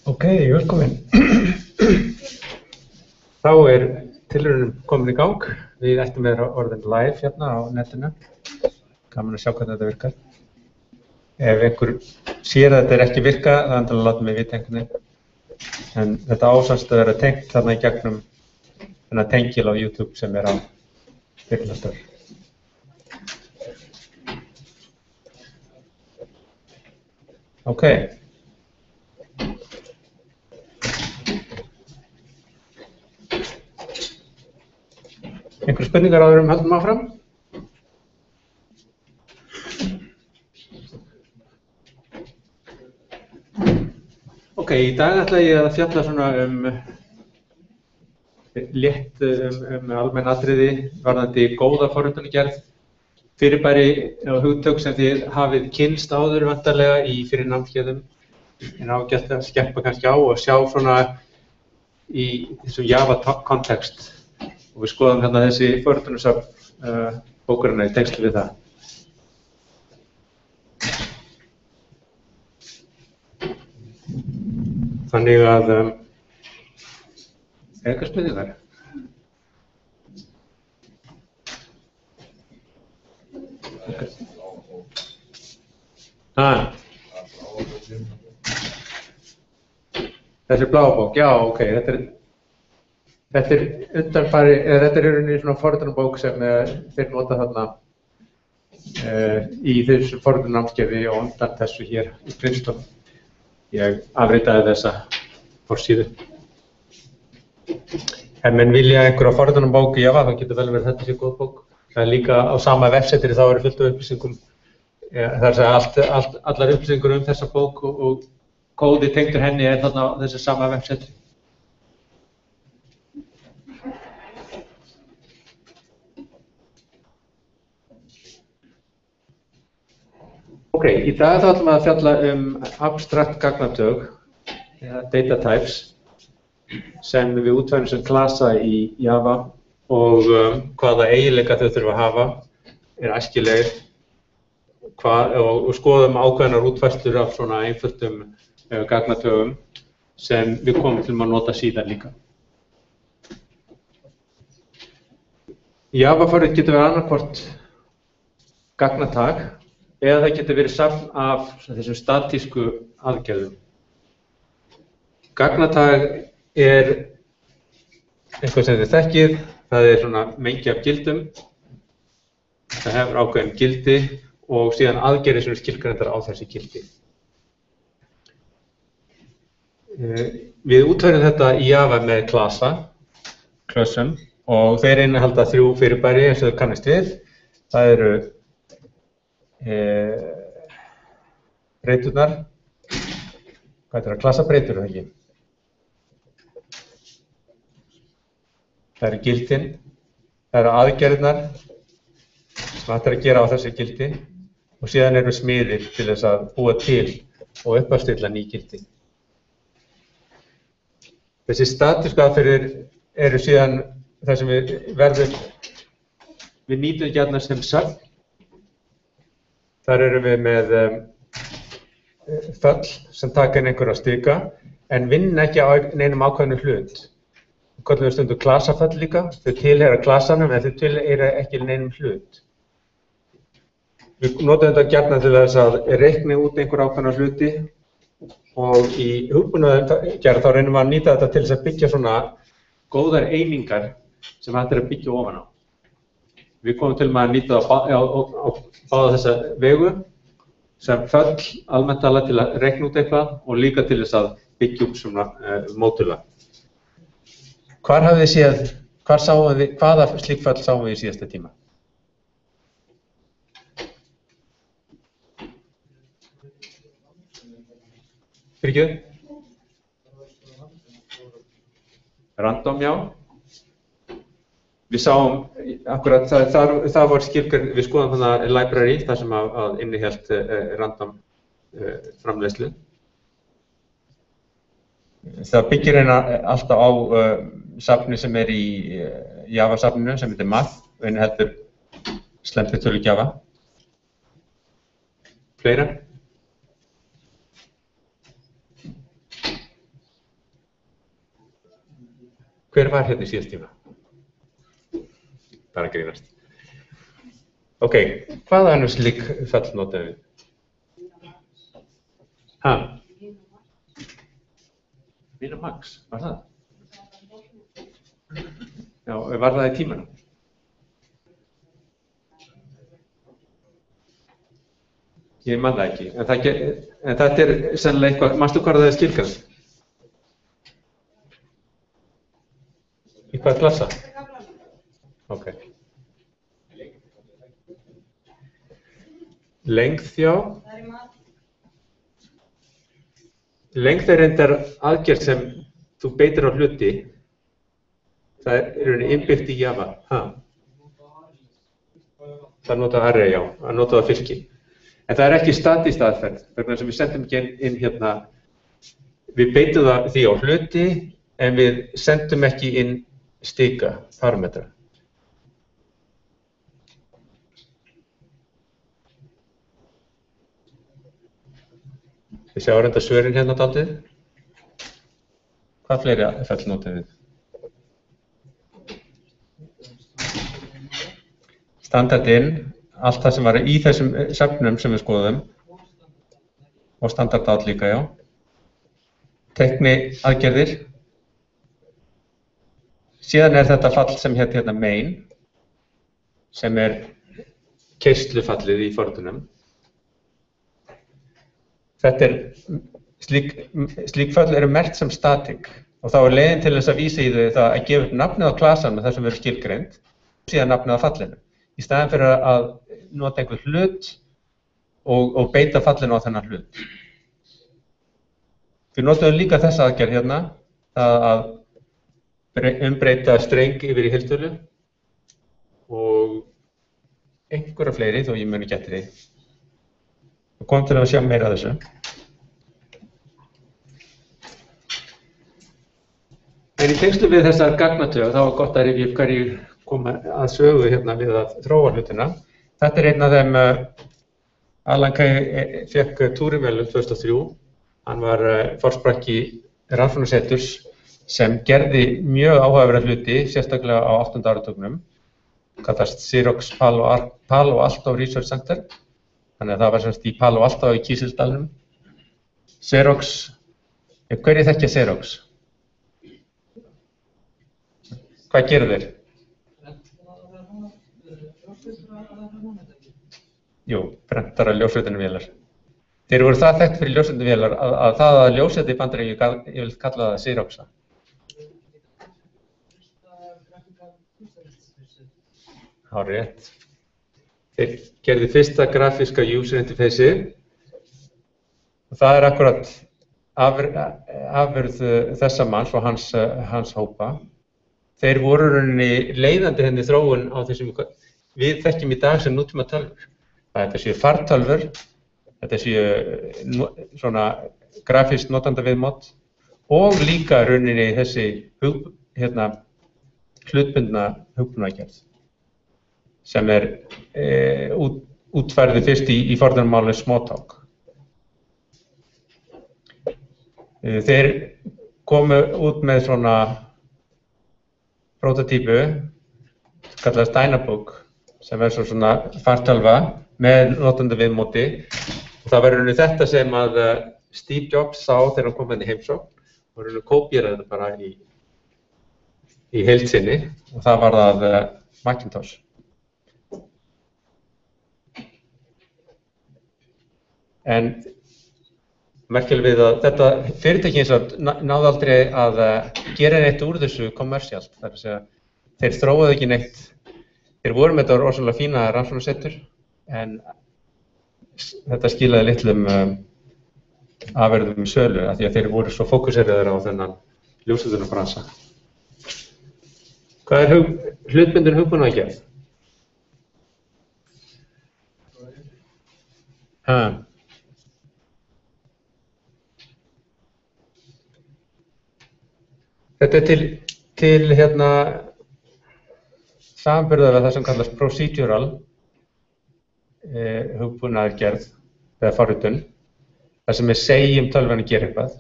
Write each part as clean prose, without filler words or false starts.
Ok, velkomin. Þá tilraunin komin í gang. Við ættum að vera orðin live hérna á netinu. Gaman að sjá hvernig þetta virkar. Ef einhver sér að þetta ekki virka, það endilega láta mig vita einhvern veginn. En þetta ásannst að vera tengt þarna í gegnum þennan tengil á YouTube sem á Birnastöð. Ok. Einhverjar spurningar áður höldum áfram? Ok, í dag ætla ég að fjalla svona létt almenn atriði varðandi góða forritunargerð, fyrirbæri og hugtök sem þið hafið kynnst áður vantarlega í fyrir námskeiðum, en ágætt að skerpa kannski á og sjá svona í þessum Java kontekst. Og við skoðum hérna þessi forritunarsöfn bókarinnar í tengslu við það. Þannig að eitthvað spurningar? Okay. Þessi bláa bók, já, ok, þetta er í svona forritunarbók sem þeir nota þarna í þessu forritunarnámskeiði og undan þessu hér í Princeton. Ég afritaði þessa forsíðu. Ef menn vilja einhverja forritunarbók í Java, þá getur vel verið þetta sé góð bók. Það er líka á sama vefsetri, þá fullt af upplýsingum. Það er að segja allar upplýsingur þessa bók og kóði tengdur henni þarna á þessu sama vefsetri. Ok, í dag þá ætlum við að fjalla abstrakt gagnatök, data types, sem við útfærum sem klasa í Java og hvaða eiginleika þau þurfa að hafa, æskilegir, og skoðum ákveðnar útfærslur af svona einföldum gagnatökum sem við komum til að nota síðan líka. Java-forrit getur verið annarkvort gagnatak, eða það getur verið safn af þessum statísku aðgerðum. Gagnatag eitthvað sem þið þekkið, það svona mengi af gildum, það hefur ákveðin gildi og síðan aðgerðir sem skilgreindir á þessi gildi. Við útfærum þetta í Java með klössum og þeir innihalda 3 fyrirbæri eins og þau kannast við. Það eru breyturnar, hvað er það, klasabreytur eða ekki? Það eru gildin, það eru aðgerðirnar sem hægt að gera á þessi gildi og síðan eru smiðir til þess að búa til og uppástilla ný gildi. Þessi statísku aðferðir eru síðan það sem við nýtum gjarnan sem söfn. Þar erum við með föll sem taka inn einhverja stika en vinna ekki á neinum ákveðnu hlut. Við köllum við stundum klasaföll líka, þau tilheyra klasanum en þau tilheyra ekki neinum hlut. Við notum þetta gjarnan til þess að reikna út einhver ákveðna hluti og í hugbúnaðargerð þá reynum við að nýta þetta til þess að byggja svona góðar einingar sem hægt að byggja ofan á. Við komum til að nýta það á báða þessa vegu sem föll almennt alveg til að reikna út eitthvað og líka til þess að byggja upp svona mótula. Hvaða slík föll sáum við í síðasta tíma? Fyrirgefðu? Random, já. Við sáum, akkurat, það var við skoðum þarna library, þar sem að innihélt random framleiðslu. Það byggir alltaf á safni sem í Java-safninu sem heitir math og inniheldur slempitölugjafa. Fleira? Hver var hérna í síðast tíma? Bara að grínast. Ok, hvaða önnur slík föll notaðum við? Mínamax, var það? Já, var það í tímanum? Ég man það ekki, en þetta er sennilega eitthvað, manstu hvað það er skilgrænt? Í hvaða klassa? Ok. Lengð, já. Lengð er reyndar aðgerð sem þú beitir á hluti. Það er rauninni innbyggt í Java. Það notað array, já. Það notað fylki. En það er ekki statísk aðferð, vegna sem við sendum ekki inn hérna. Við beitum það því á hluti, en við sendum ekki inn stika, parametra. Við sjáum reynda svörin hérna daldið. Hvað fleiri föll notum við? Standardinn, allt það sem var í þessum söfnum sem við skoðum. Og standardát líka, já. Tekni aðgerðir. Síðan er þetta fall sem hétt hérna main, sem er keyslufallið í forritunum. Þetta er, slík fall eru merkt sem static og þá er leiðin til þess að vísa í það að gefa upp nafnið á klasan með það sem verður skilgreind og síðan nafnið á fallinu. Í staðinn fyrir að nota einhver hlut og beita fallinu á þennan hlut. Við notum líka þessa aðgerð hérna, það að umbreyta streng yfir í heiltölu og einhverja fleiri, þó ég muni ekki eftir því. Og kom til að sjá meira af þessu. En í tengslu við þessar gagnatögu, þá var gott að rifja upp hverju koma að sögu hérna við að þróa hlutina. Þetta er einn af þeim, Alan Kay fékk Turing-verðlaun 2003. Hann var forsprakki rannsóknarseturs sem gerði mjög áhugaverða hluti, sérstaklega á 8. áratugnum. Kallast Xerox Palo Alto Research Center. Þannig að það var semst í Palo Alto í Kísildalnum. Xerox, hverjir þekkja Xerox? Hvað gerir þeir? Jú, prentara ljósritavélar. Þeir voru það þekkt fyrir ljósritavélar að það að ljósrita í Bandaríkjunum, ég vil kalla það Xeroxa. Hárrétt. Þeir gerði fyrsta grafíska user interface og það er akkurat afurð þessa manns og hans hópa. Þeir voru rauninni leiðandi henni þróun á þessum við þekkjum í dag sem nútíma tölvur. Þetta séu fartölvur, þetta séu svona grafískt notandaviðmót og líka rauninni þessi hlutbundna hugbúnaðargerð sem er útfærði fyrst í fornarmáli Smalltalk. Þeir komu út með svona prototípu, kallast Dynabook, sem er svona fartölva með notandaviðmóti. Það var rauninni þetta sem að Steve Jobs sá þegar hann kom inn í heimsókn og rauninni kópíeraði þetta bara í heild sinni og það var það Macintosh. En merkilega við að þetta fyrirtæki eins og náði aldrei að gera neitt úr þessu kommersíalt. Það er að segja, þeir þróuðu ekki neitt. Þeir voru með þetta rosalega fína rannsóknarsetur, en þetta skilaði litlum afurðum sölu, af því að þeir voru svo fókuseraðir á þennan ljósritunarbransa. Hvað er hlutbundin hugbúnaðargerð? Þetta er til hérna samanburðar við það sem kallast procedural hugbúnaðargerð eða forritun, þar sem við segjum tölvunni að gera eitthvað.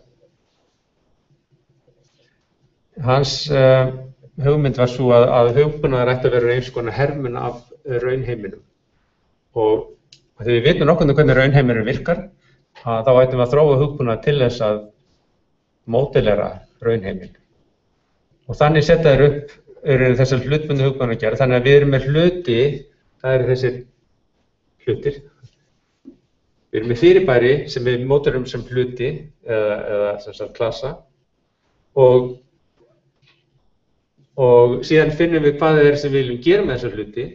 Hans hugmynd var svo að hugbúnaður ætti að vera eins konar hermun af raunheiminum. Og þegar við vitum nokkuð hvernig raunheimurinn virkar, þá ættum við að þróa hugbúnað til þess að módelera raunheiminn. Og þannig setja þær upp þessar hlutbundnu hugbúnaðargerð, þannig að við erum með hluti, það eru þessir hlutir. Við erum með fyrirbæri sem við módelum sem hluti eða sem sagt klasa og síðan finnum við hvað það er sem við viljum gera með þessar hluti,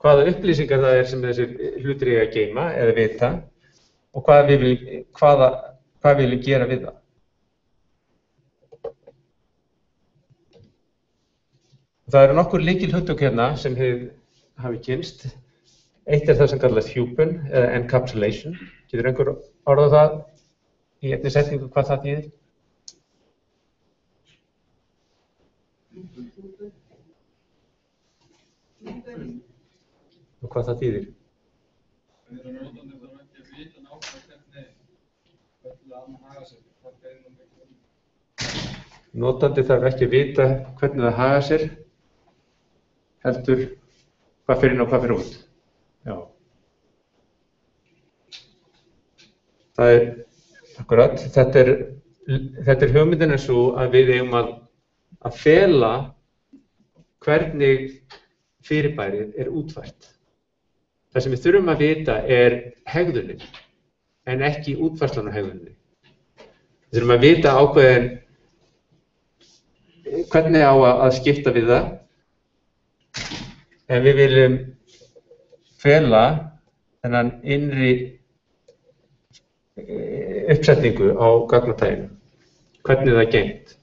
hvaða upplýsingar það er sem þessir hlutir eiga að geyma eða vita og hvað við viljum gera við það. Það eru nokkur lykilhugtök hérna sem þið hafi kynnst. Eitt er það sem kallast hjúpun eða encapsulation. Getur einhver orðað það í einni setningu hvað það þýðir? Og hvað það þýðir? Notandi þarf ekki að vita hvernig það haga sér, heldur hvað fyrir inn og hvað fyrir út. Já. Það er akkurat, þetta er hugmyndin svo að við eigum að fela hvernig fyrirbærið er útfært. Það sem við þurfum að vita er hegðunin, en ekki útfærslan á hegðuninni. Við þurfum að vita ákveðin hvernig á að skipta við það, en við viljum fela þennan innri uppsetningu á gagnatæginu, hvernig það er geymt.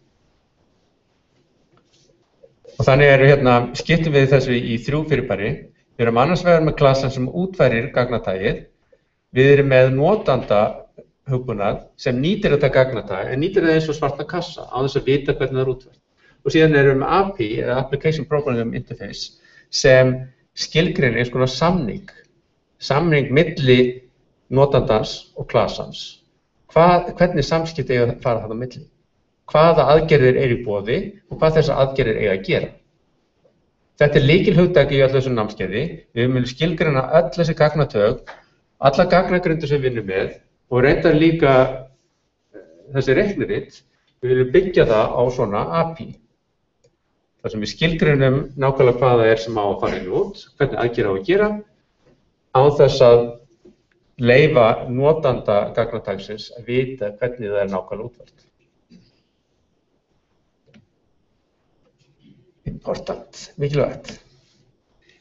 Og þannig skiptum við þessu í 3 fyrirbæri. Við erum annars vegar með klasan sem útfærir gagnatægið. Við erum með notanda hugbúnað sem nýtir þetta gagnatæg, en nýtir það eins og svarta kassa, á þess að vita hvernig það er útfært. Og síðan erum við með API, eða Application Programming Interface, sem skilgreinir eins konar samning milli notandans og klasans. Hvernig samskipti eiga að fara þarna á milli? Hvaða aðgerðir eru í boði og hvað þessar aðgerðir eiga að gera? Þetta er lykilhugtak í öllu þessu námskeiði. Við viljum skilgreina öll þessi gagnatög, alla gagnagrundir sem við vinnum með og reyndar líka þessi reiknirit. Við viljum byggja það á svona API. Þar sem við skilgreinum nákvæmlega hvað það er sem á að fara inn út, hvernig aðgerð á að gera, án þess að leyfa notanda gagnatægsins að vita hvernig það er nákvæmlega útfært. Important, mikilvægt.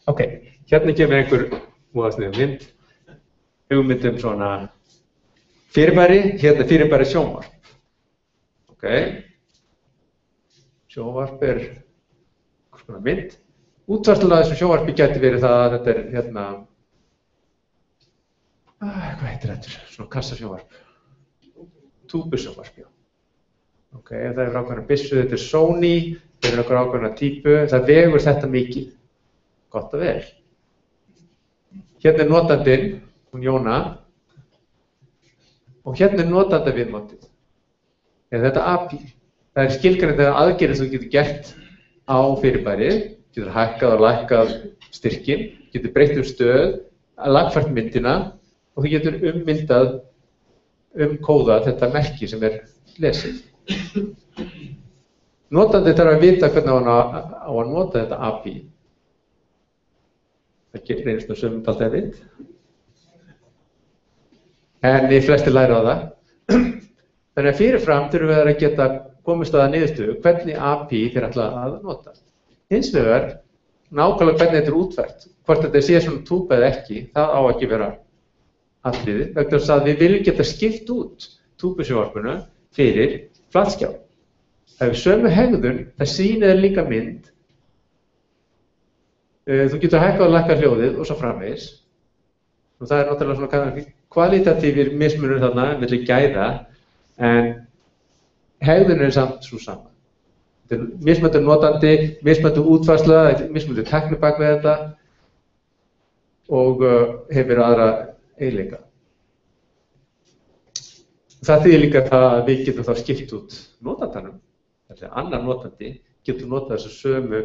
Ok, hérna kemur einhver múðasniðum mynd, hugmyndum svona fyrirbæri, hérna fyrirbæri sjónvarp. Ok, sjónvarp er svona mynd. Útfærslan af þessu sjónvarpi gæti verið það að þetta er hvað heitir þetta? Svona kassasjónvarp. Túbusjónvarp, já. Ok, það er ákveðna byssu, þetta er Sony, þetta er okkur ákveðna típu, það vegur þetta mikið. Gott og vel. Hérna er notandinn, hún Jóna, og hérna er notandaviðmátið. Eða þetta API. Það er skilgreinandi aðgerðir sem þú getur gert á fyrirbærið, getur hækkað og lækkað styrkinn, getur breytt stöð, lagfært myndina og þú getur ummyndað, kóðað þetta merki sem er lesið. Notandi þarf að vita hvernig á að nota þetta API. Það reynist sömum alltaf að vita. En við flestir læra á það. Þannig að fyrirfram þurfum við að geta komist að niðurstöðu hvernig API þeir ætla að nota. Hins vegar, nákvæmlega hvernig þetta er útfært, hvort þetta sé svona túpa eða ekki, það á ekki vera atriði, vegna þess að við viljum geta skipt út túpusjónvarpinu fyrir flatskjá. Það hefur sömu hegðun, það sýnir líka mynd, þú getur hækkað og lækkað hljóðið og svo framvegis. Og það er náttúrulega svona kvalitatífir mismunur þarna milli gæða, en hegðun er samt svo saman. Þetta er mismunandi notandi, mismunandi útfærsla, mismunandi tækni bak við þetta og hefur aðra eiginleika. Það þýðir líka það að við getum þá skipt út notandanum, þannig að annar notandi getur notað þessu sömu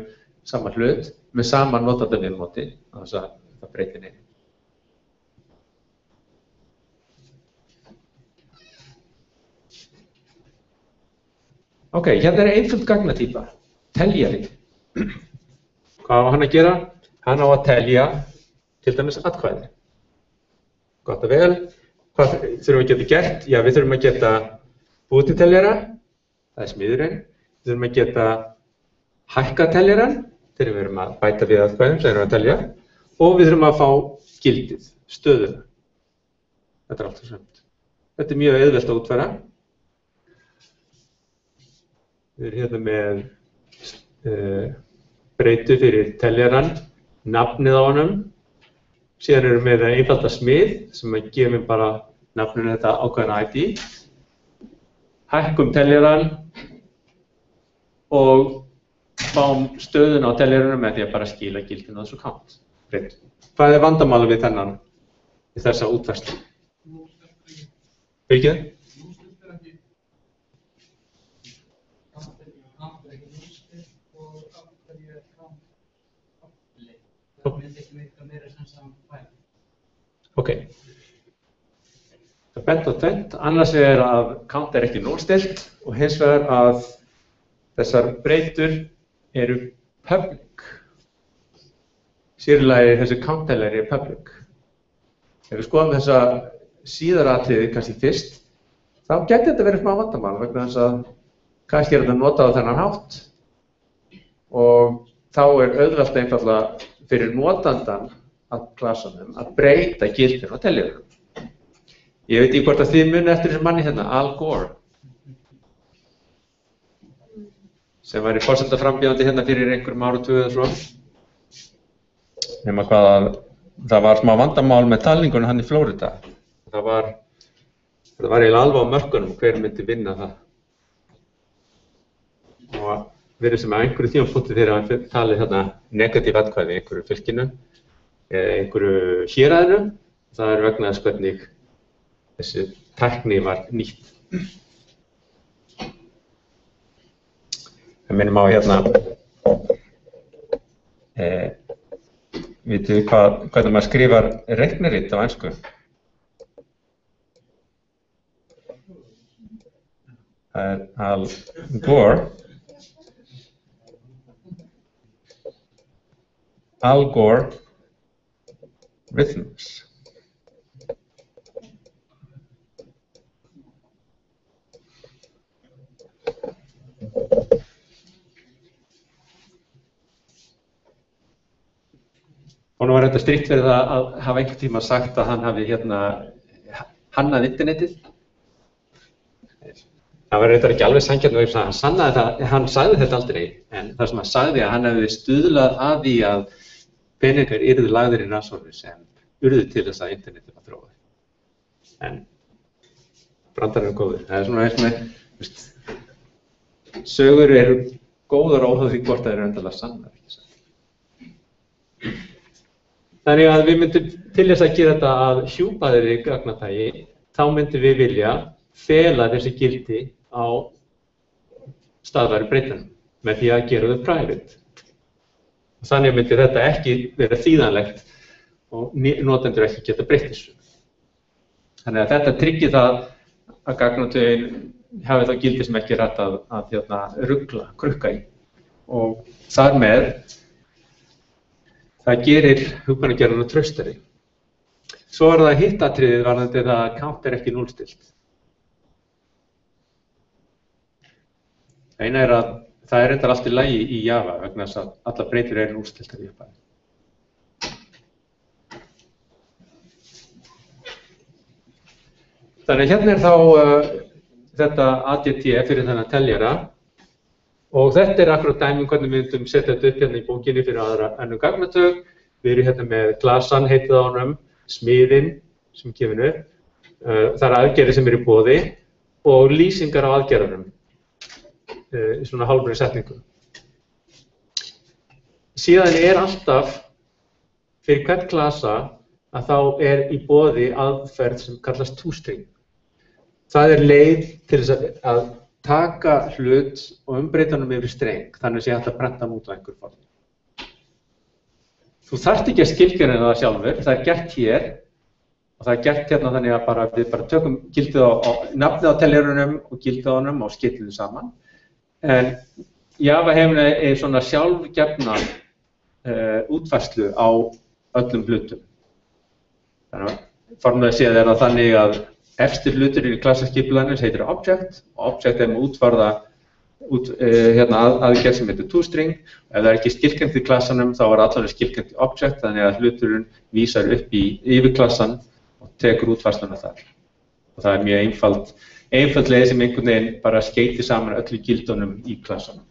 sama hlut með sama notandavélmóti á þess að það breytir neinu. Ok, hérna er einföld gagnatýpa, teljari. Hvað á hann að gera? Hann á að telja til dæmis atkvæði. Gott og vel. Hvað þurfum við að geta gert? Já, við þurfum að geta búið til teljara, það er smiðurinn. Við þurfum að geta hækkað teljarann, þegar við erum að bæta við atkvæðum sem við erum að telja. Og við þurfum að fá gildið, stöðuna. Þetta er allt og samt. Þetta er mjög auðvelt að útfæra. Við erum hérna með breytu fyrir teljarann, nafnið á honum. Síðan erum við með einfalda smið sem að gefa bara nafninu þetta ákveðna ID. Hækkum teljarann og fáum stöðuna á teljaranum með því að bara skila gildinu á þessu count. Breytu. Hvað er vandamáli við þennan í þessa útfærslu? Ekki það? Ok. Það bent á tvennt. Annars er að count er ekki núllstillt og hins vegar að þessar breytur eru public. Sér í lagi þessi count-telari er public. Ef við skoðum þessa síðaratriði kannski fyrst, þá gæti þetta verið smá vandamál vegna þess að kannski er þetta notað á þennan hátt og þá er auðvelt einfaldlega fyrir notandan að klasanum að breyta gildinu á teljaranum. Ég veit ekki hvort að þið muni eftir þessum manni hérna, Al Gore, sem var í forsetaframbjóðandi hérna fyrir einhverjum áratugum eða svo. Nema hvað að það var smá vandamál með talningunum hann í Flórida. Það var eiginlega alveg á mörkunum hver myndi vinna það. Og verið sem að einhverju tímapunkti þegar hann talið hérna negatív atkvæði í einhverju fylkinu eða einhverju héraðinu, það er vegna þess hvernig þessi tækni var nýtt. Það minnum á hérna, vitið þið hvernig maður skrifar reikniritt á ensku? Það er Al Gore. Al Gore Rhythms. Honum var þetta strikt verið að hafa einhvern tíma sagt að hann hafi hérna hannað internetið. Það var reyndar ekki alveg sanngjarnt og hann sagði þetta aldrei, en það sem hann sagði að hann hefði stuðlað að því að peningar yrðu lagðir í rannsóknir sem urðu til þess að internetið var þróað. En brandarinn er góður. Það er svona eins með, sögur eru góðar óháð því hvort það eru endalega sannar, ekki sann. Þannig að við myndum til þess að gera þetta að hjúpaðri gagnatægi, þá myndum við vilja fela þessi gildi á staðværi breytanum með því að gera þau private. Þannig myndi þetta ekki vera þýðanlegt og notendur ekki geta breytt þessu. Þannig að þetta tryggir það að gagnatögin hafi þá gildi sem ekki er hægt að rugla, krukka í. Og þar með það gerir hugbúnagerðina traustari. Svo er það hitt atriðið varðandi það að count er ekki núllstillt. Eina er að það er reyndar allt í lagi í Java vegna þess að allar breytur eru núllstilltar í upphafi. Þannig hérna er þá þetta ADT fyrir þennan teljara og þetta er akkurat dæmi hvernig við myndum setja þetta upp hérna í bókinni fyrir aðra önnur gagnatög. Við erum hérna með klasan heitið á honum, smiðinn sem er gefin upp, það er aðgerðir sem eru í boði og lýsingar á aðgerðunum í svona hálfri setningu. Síðan er alltaf fyrir hvern klasa að þá er í boði aðferð sem kallast toString. Það er leið til þess að taka hlut og umbreyta honum yfir streng, þannig að sé hægt að prenta hann út á einhver form. Þú þarft ekki að skilgreina það sjálfur, það er gert hér og það er gert hérna þannig að við bara tökum gildið nafnið á teljarunum og gildið á honum og skillum saman. En Java hefur svona sjálfgefna útfærslu á öllum hlutum. Þannig að formulega séð það þannig að efsti hlutur í klassaskipulaginu heitir object og object með útvarða aðgerð sem heitir toString. Ef það er ekki skilgreint í klassanum þá er allavega skilgreint í object, þannig að hluturinn vísar upp í yfirklassan og tekur útfærsluna þar. Og það er mjög einföld leið sem einhvern veginn bara skeytir saman öllu gildunum í klassanum.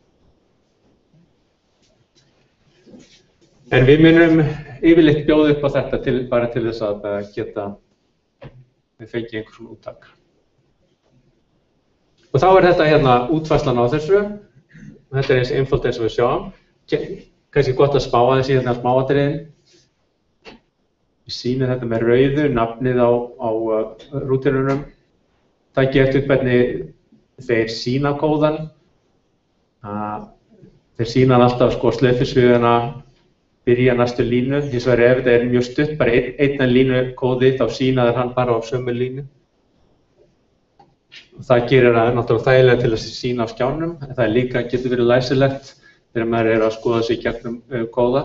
En við munum yfirleitt bjóða upp á þetta bara til þess að geta við fengið einhvers svona úttak. Og þá er þetta hérna útfærslan á þessu. Þetta er eins einfalt eins og við sjáum. Kannski gott að spá aðeins í hérna smáatriðin. Við sýnum þetta með rauðu, nafnið á rútinunum. Það gefur upp hvernig þeir sýna kóðan. Þeir sýna hann alltaf slöfusviðuna, byrja næstu línu. Hins vegar ef þetta er mjög stutt, bara einna línu kóði, þá sýnaður hann bara á sömu línu. Það gerir það náttúrulega þægilega til að sýna á skjánum, en það líka getur verið læsilegt þegar maður er að skoða sig gegnum kóða.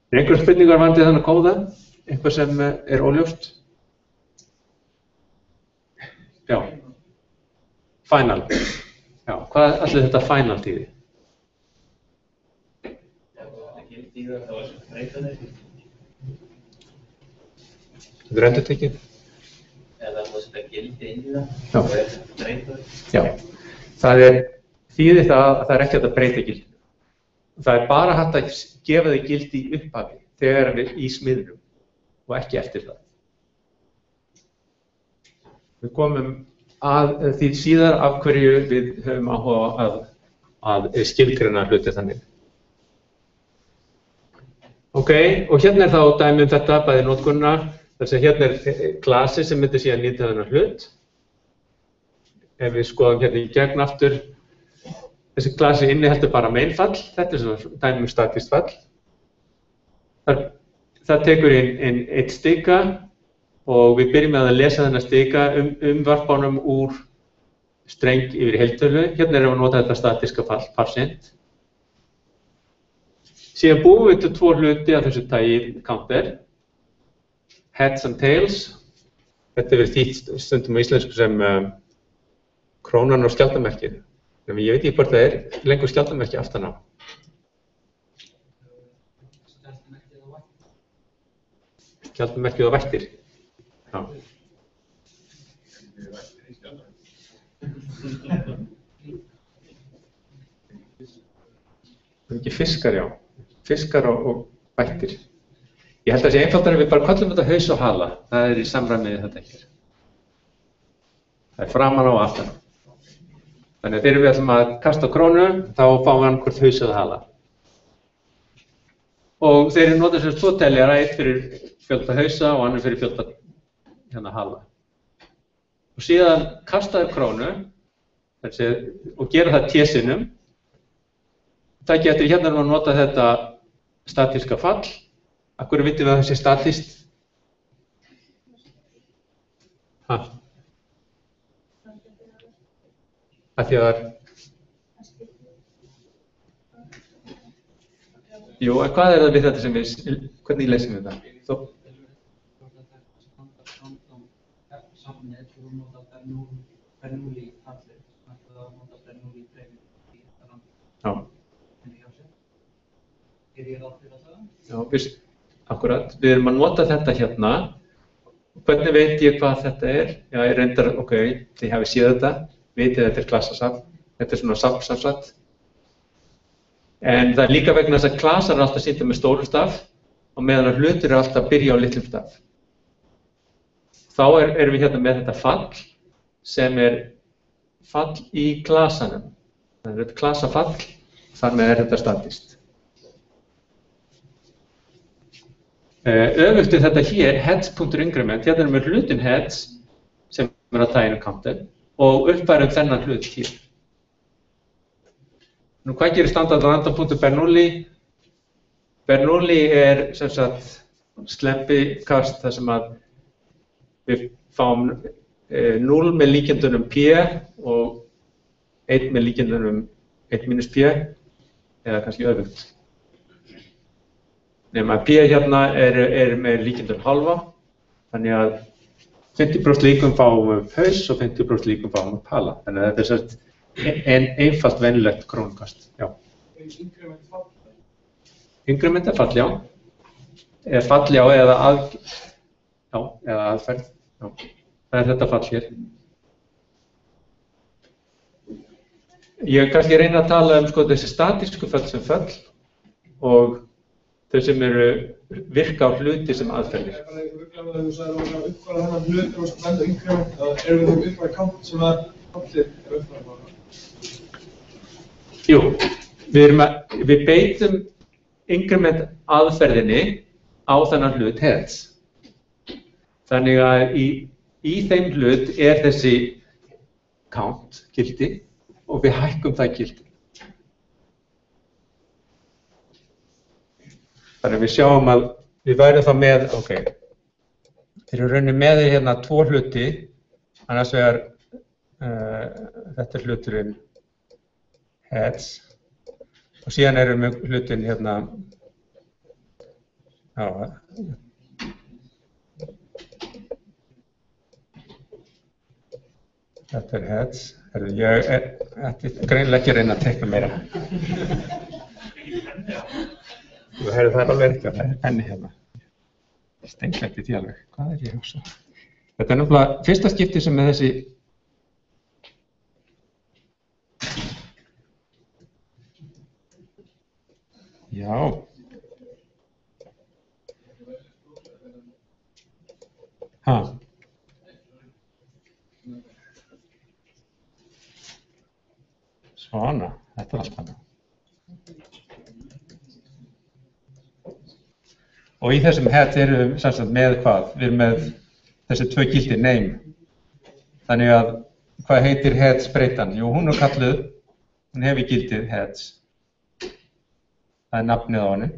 Er einhver spurningar varðandi þennan kóða? Eitthvað sem er óljóst? Já. Final. Já, hvað allir þetta final þýðir? Þetta er endurtekið? Eða það setja gildi inn í það? Já. Það þýðir það að það er ekki hægt að breyta gildinu. Það er bara hægt að gefa þau gildi í upphafi þegar við í smiðnum og ekki eftir það. Við komum að því síðar af hverju við höfum áhuga að skilgreina hluti þannig. Ok, og hérna er þá dæmi þetta, bæði notkunna. Þess að hérna er klasi sem myndi síðan nýta þennan hlut. Ef við skoðum hérna í gegn aftur, þessi klasi inniheldur bara mainfall, þetta er svona dæmi statískt fall. Það tekur inn eitt stika og við byrjum með að lesa þennan stika varpa honum úr streng yfir í heiltölu. Hérna erum við að nota þetta statíska fall, parsint. Síðan búum við til tvo hluti af þessu tagi counter. Heads and tails. Þetta er verið þýtt stundum á íslensku sem krónan og skjaldarmerkið. En ég veit ekki hvort það er lengur skjaldarmerki aftan á. Skjaldarmerkið á vættir. Já. Það er ekki fiskar, já. Fiskar og vættir. Ég held að það sé einfaldar að við bara köllum þetta haus og hala. Það er í samræmi við þetta ekki. Það er framan á og aftan á. Þannig að þegar við ætlum að kasta krónu, þá fáum við annað hvort haus eða hala. Og þeir eru notað sem tvo teljara, einn fyrir fjölda hausa og annar fyrir fjölda hala. Og síðan kastaðu krónu og gera það t-sinnum. Takk eftir hérna erum við að nota þetta statíska fall. Af hverju vitum við að það sé statískt? Af því að það er... Jú, en hvað er það við þetta sem við... Hvernig lesum við það? Já, akkurat. Við erum að nota þetta hérna. Hvernig veit ég hvað þetta er? Já, ég reyndar, ok, þið hafið séð þetta. Vitið að þetta er klassasafn. Þetta er svona safnsafnsat. En það er líka vegna þess að klasar er alltaf sýnda með stórum staf og meðan að hlutir er alltaf að byrja á litlum staf. Þá erum við hérna með þetta fall sem er fall í klasanum. Það er þetta klasafall, þar með er þetta statískt. Öfugt við þetta hér, heads.increment, hérna erum við hlutin heads sem er að taginu counter og uppfærum þennan hlut hér. Nú hvað gerir standard random.Bernoulli? Bernoulli sem sagt slempikast þar sem að við fáum 0 með líkindunum P og 1 með líkindunum 1 minus P eða kannski öfugt. Nema P hérna með líkindun halva, þannig að 50% líkum fáum haus og 50% líkum fáum pala. Þannig að þetta einfalt venjulegt krónukast. Já. Increment fall? Increment fall, já. Eða fall, já, eða aðferð. Já. Það þetta fall hér. Ég kannski reyna að tala þessi statísku föll sem föll og þau sem virka á hluti sem aðferðir. Ef þú sagðir að uppfæra þennan hlut og benda increment, þá erum við uppfæra count sem að fallið uppfæra bara? Jú, við beitum increment aðferðinni á þennan hlut heads. Þannig að í þeim hlut þessi count gildi og við hækkum það gildi. Þannig að við sjáum að við værum þá með, þeir eru rauninni með hérna 2 hluti, annars vegar þetta hluturinn heads og síðan erum við hlutin hérna, þetta heads, ég greinilega ekki að reyna að teikna meira. Það alveg ekki, það penni hérna. Steinklætt í því alveg, hvað ég að hugsa? Þetta nefnilega fyrsta skipti sem með þessi Já. Svona, þetta allt spennandi. Og í þessum head erum við samsagt með hvað? Við erum með þessi 2 gildi name. Þannig að hvað heitir heads breytan? Jú, hún kalluð, hún hefur gildið heads. Það nafnið á henni.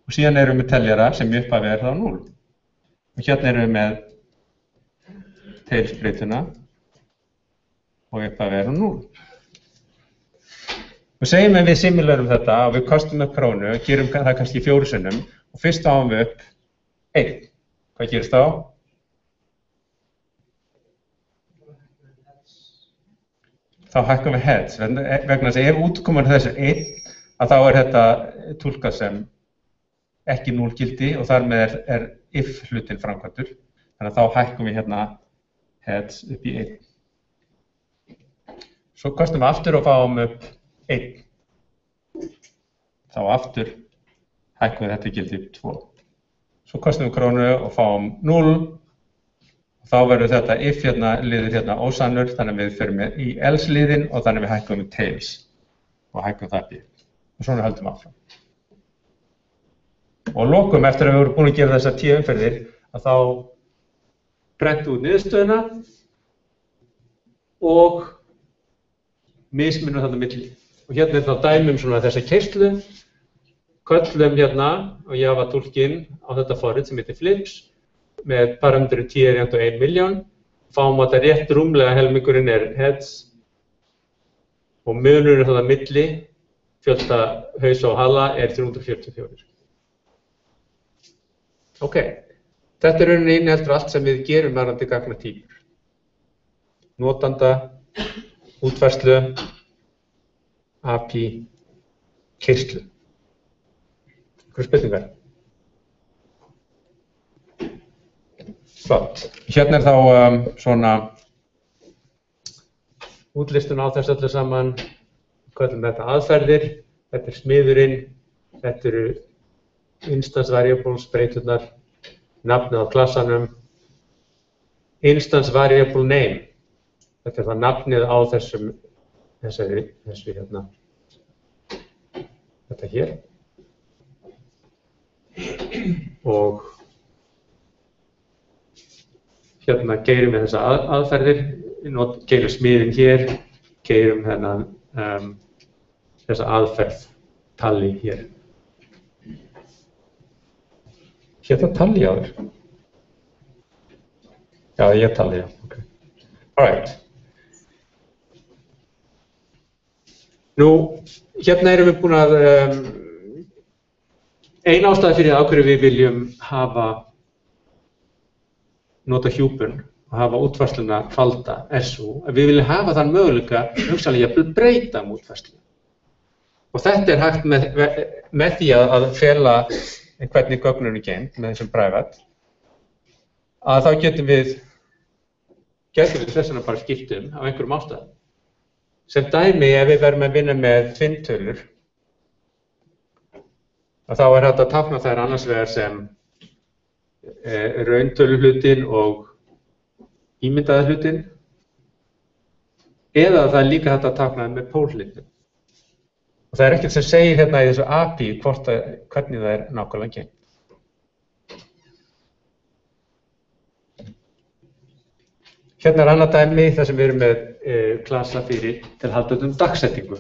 Og síðan erum við teljara sem í upphafi þá 0. Og hérna erum við með tails breytuna og upphafi hún 0. Og segjum við simulerum þetta og við kostum upp krónu og gerum það kannski 4 sinnum og fyrst áum við upp 1. Hvað gerist þá? Þá hækkum við heads, vegna þess að ef útkoman þessu 1, að þá þetta túlkað sem ekki 0 gildi og þar með if hlutin framkvæmdur. Þannig að þá hækkum við hérna heads upp í 1. Svo kostum við aftur og fáum upp 1. Þá aftur hækkum við þetta gildi upp 2. Svo kostum við krónu og fáum 0. Og þá verður þetta if liður hérna ósannur, þannig að við förum í else liðin og þannig að við hækkum við tails og hækkum það upp í. Og svona höldum áfram. Og lokum eftir að við vorum búin að gera þessar 10 umferðir að þá prentum út niðurstöðuna og mismunum þarna milli. Og hérna þá dæmum svona þessa keyrslu, köllum hérna á Java túlkinn á þetta forrit sem heitir flips með parametri 10 og 1 milljón. Fáum að þetta rétt rúmlega helmingurinn heads og munurinn þarna milli fjölda haus og hala 344. Þetta rauninni inniheldur allt sem við gerum varðandi gagnatýpur. Notanda, útfærslu, API, keyrslu. Hvað spurningar? Flott. Hérna þá svona útlistun á þessu öllu saman. Kallum þetta aðferðir, þetta smiðurinn, þetta eru instance variables, breyturnar, nafnið á klassanum, instance variable name. Þetta það nafnið á þessu hérna, þetta hér. og hérna keyrum við þessa aðferðir, keyrum smiðin hér, keyrum þennan þessa aðferð tally hér. Hérna tally á þér? Já, ég tally, já. Okay. All right. Nú, hérna erum við búin að ein ástæða fyrir af hverju við viljum nota hjúpun og hafa útfærsluna falda er svo að við viljum hafa þann möguleika hugsanlega jafnvel breyta útfærsluna. Og þetta er hægt með því að fela hvernig gögnum er geymt með þessum private, að þá getum við þess vegna bara skipt af einhverjum ástæðum. Sem dæmi ef við verðum að vinna með tvinntölur, þá er hægt að tákna þær annars vegar sem rauntöluhlutinn og ímyndaða hlutinn, eða það er líka hægt að tákna með pólhlutinn. Og það er ekkert sem segir hérna í þessu API hvernig það er nákvæmlega geymt. Hérna er annað dæmi þar sem við erum með klasa fyrir til að halda dagsetningu.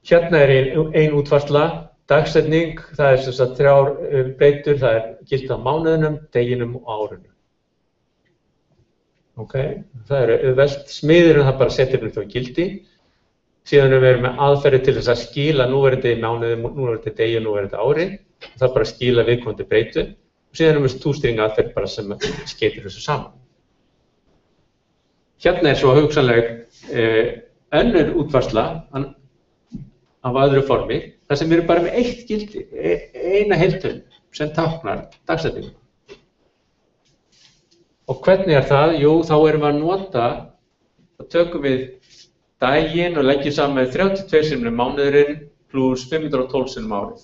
Hérna er ein útfærsla, dagsetning, það er sem sagt 3 breytur, það er gilt á mánuðinum, deginum og árunum. Okay. Það er auðvelt, smiðurinn það bara setja upp þá gildi, síðan erum við með aðferði til þess að skila núverandi mánuði, núverandi degi og núverandi ári, það er bara að skila viðkomandi breytu, og síðan erum við tústringa aðferð bara sem skeytir þessu saman. Hérna er svo hugsanleg önnur útfærsla af öðru formi, þar sem við erum bara með eitt gildi, eina heiltölu sem táknar dagsetningu. Og hvernig er það? Jú, þá erum við að nota, þá tökum við daginn og leggjum saman með 32 sinnum mánuðurinn pluss 512 sinnum árið.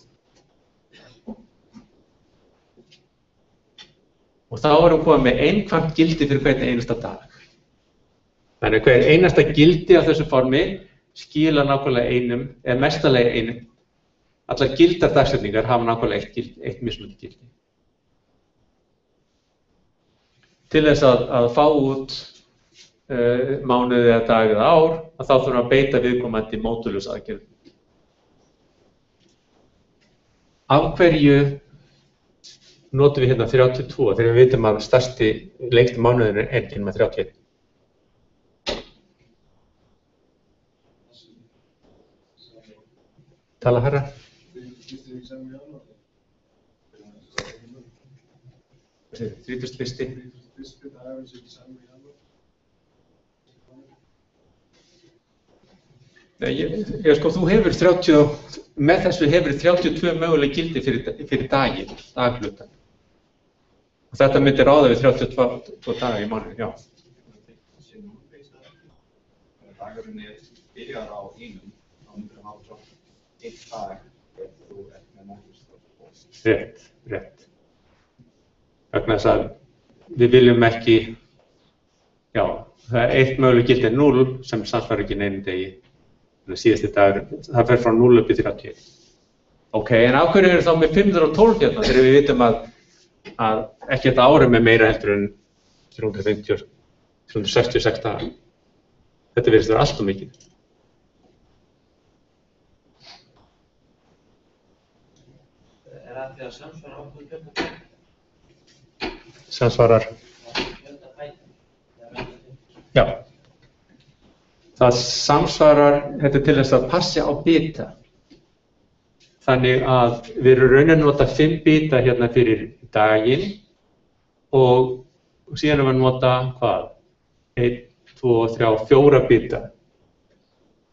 Og þá erum við komið með einkvæmt gildi fyrir hvern einasta dag. Þannig hver einasta gildi af þessu formi skila nákvæmlega einum, eða mestalegi einum. Allar gildar dagsetningar hafa nákvæmlega eitt mismunandi gildi. Til þess að fá út mánuði eða dag eða ár, að þá þurfum að beita viðkomandi módulusaðgerðum. Af hverju notum við hérna 32 þegar við vitum að lengsti mánuðin er ekki með 31? Tala herra? Þrítugasti. Sko, þú hefur 30, með þessu hefur 32 möguleg gildi fyrir daghluta. Og þetta myndir ráða við 32 daga í mánuði, já. Dagurinn byrjar á einum, þá myndir hafa svo einn dag ef þú með náttúrulega. Rétt. Vegna þess að við viljum ekki, já, það er eitt möguleg gildi 0 sem samsvarar ekki neinum degi. Þannig að síðasti dagur, það fer frá 0 upp í 30. Ok, en af hverju eru þá með 512 hérna þegar við vitum að ekki þetta ári með meira heldur en 366 dagar. Þetta virðist vera allt of mikið. Er það því að samsvara ákveðin fjölda? Samsvarar? Já. Það samsvarar, þetta til þess að passa á bita. Þannig að við erum raunin að nota 5 bita hérna fyrir daginn og síðan erum við að nota hvað? 1, 2, 3, 4 bita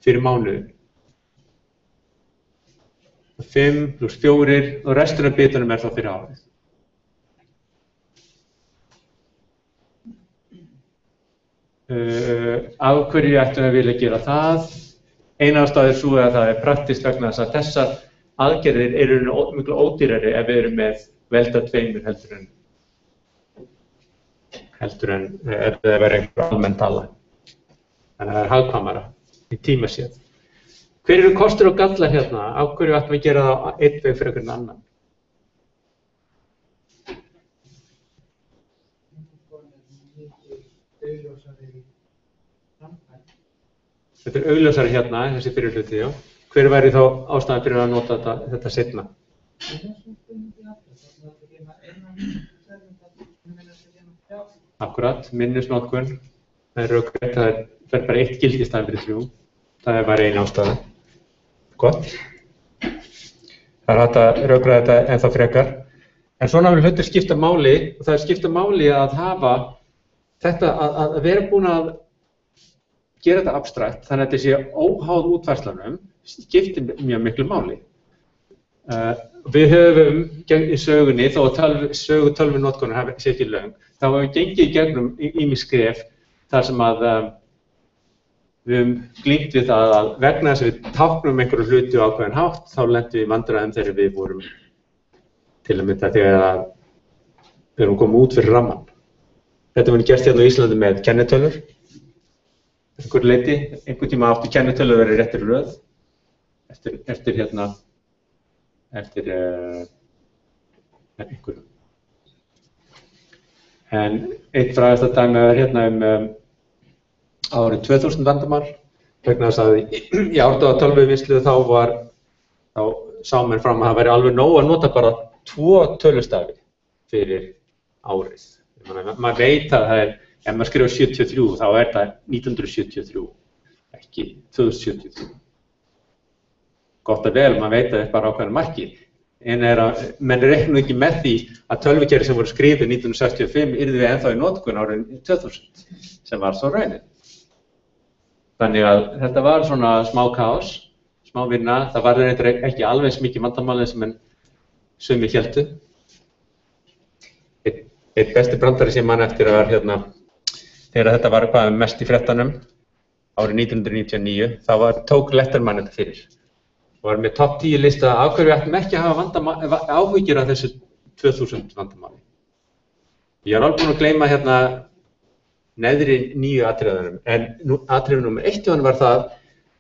fyrir mánuðin. 5 plus 4 og resturinn af bitunum er þá fyrir árið. Af hverju ættum við að vilja gera það? Eina ástæða er svo að það er praktískt vegna þess að þessar aðgerðir eru miklu ódýrari ef við erum með velda 2 heldur en ef það verður einhver almenn tala. Þannig að það er hagkvæmara í tíma séð. Hver eru kostur og gallar hérna? Á hverju ættum við að gera það einn veg fyrir einhvern annan? Þetta augljósari hérna, þessi fyrirhluti, já. Hver væri þá ástæðan fyrir að nota þetta seinna? Akkurat, minnisnotkun. Það er rökrétt, það er bara eitt gildi í staðinn fyrir 3. Það er bara ein ástæða. Gott. Það er hægt að rökra þetta ennþá frekar. En svona hlutir skipta máli, og það er skipta máli að hafa þetta, að vera búin að gera þetta abstrakt, þannig að þetta sé óháð útfærslanum, skiptir mjög miklu máli. Við höfum í sögunni, þó að sögu tölvunotkunar sé ekki löng, þá höfum við gengið í gegnum ýmis skref þar sem að við höfum glímt við það að vegna þess að við táknum einhverju hluti á ákveðinn hátt, þá lentum við í vandræðum þegar við vorum til að mynda þegar við erum komið út fyrir rammann. Þetta var gert hérna á Íslandi með kennitölur. Einhver leyti, einhvern tíma áttu kennitölur verið réttir röð eftir einhverjum. En eitt frægasta dæmi er hérna árið 2000 vandamál, vegna þess að í árdaga tölvuvinnslu þá sá menn fram að það væri alveg nóg að nota bara 2 tölustafi fyrir árið. Maður veit að það er, ef maður skrifar 73 þá er það 1973, ekki 2073. Gott að vel, maður veit að það er bara ákveðin marki. En menn reiknuðu ekki með því að tölvukerfi sem voru skrifið 1965 yrðu við ennþá í notkun árið 2000, sem var svo raunin. Þannig að þetta var svona smá kaos, smá vinna. Það var ekki alveg eins mikið vandamálið sem menn sumir héldu. Eitt besti brandari sem mann eftir var þegar þetta var mest í fréttunum árið 1999, þá tók Letterman þetta fyrir. Og var með topp 10 lista af hverju við ættum ekki að hafa áhyggjur af þessu 2000 vandamáli. Ég er alveg búinn að gleyma neðri 9 atriðunum, en atriðum nummer 1 var það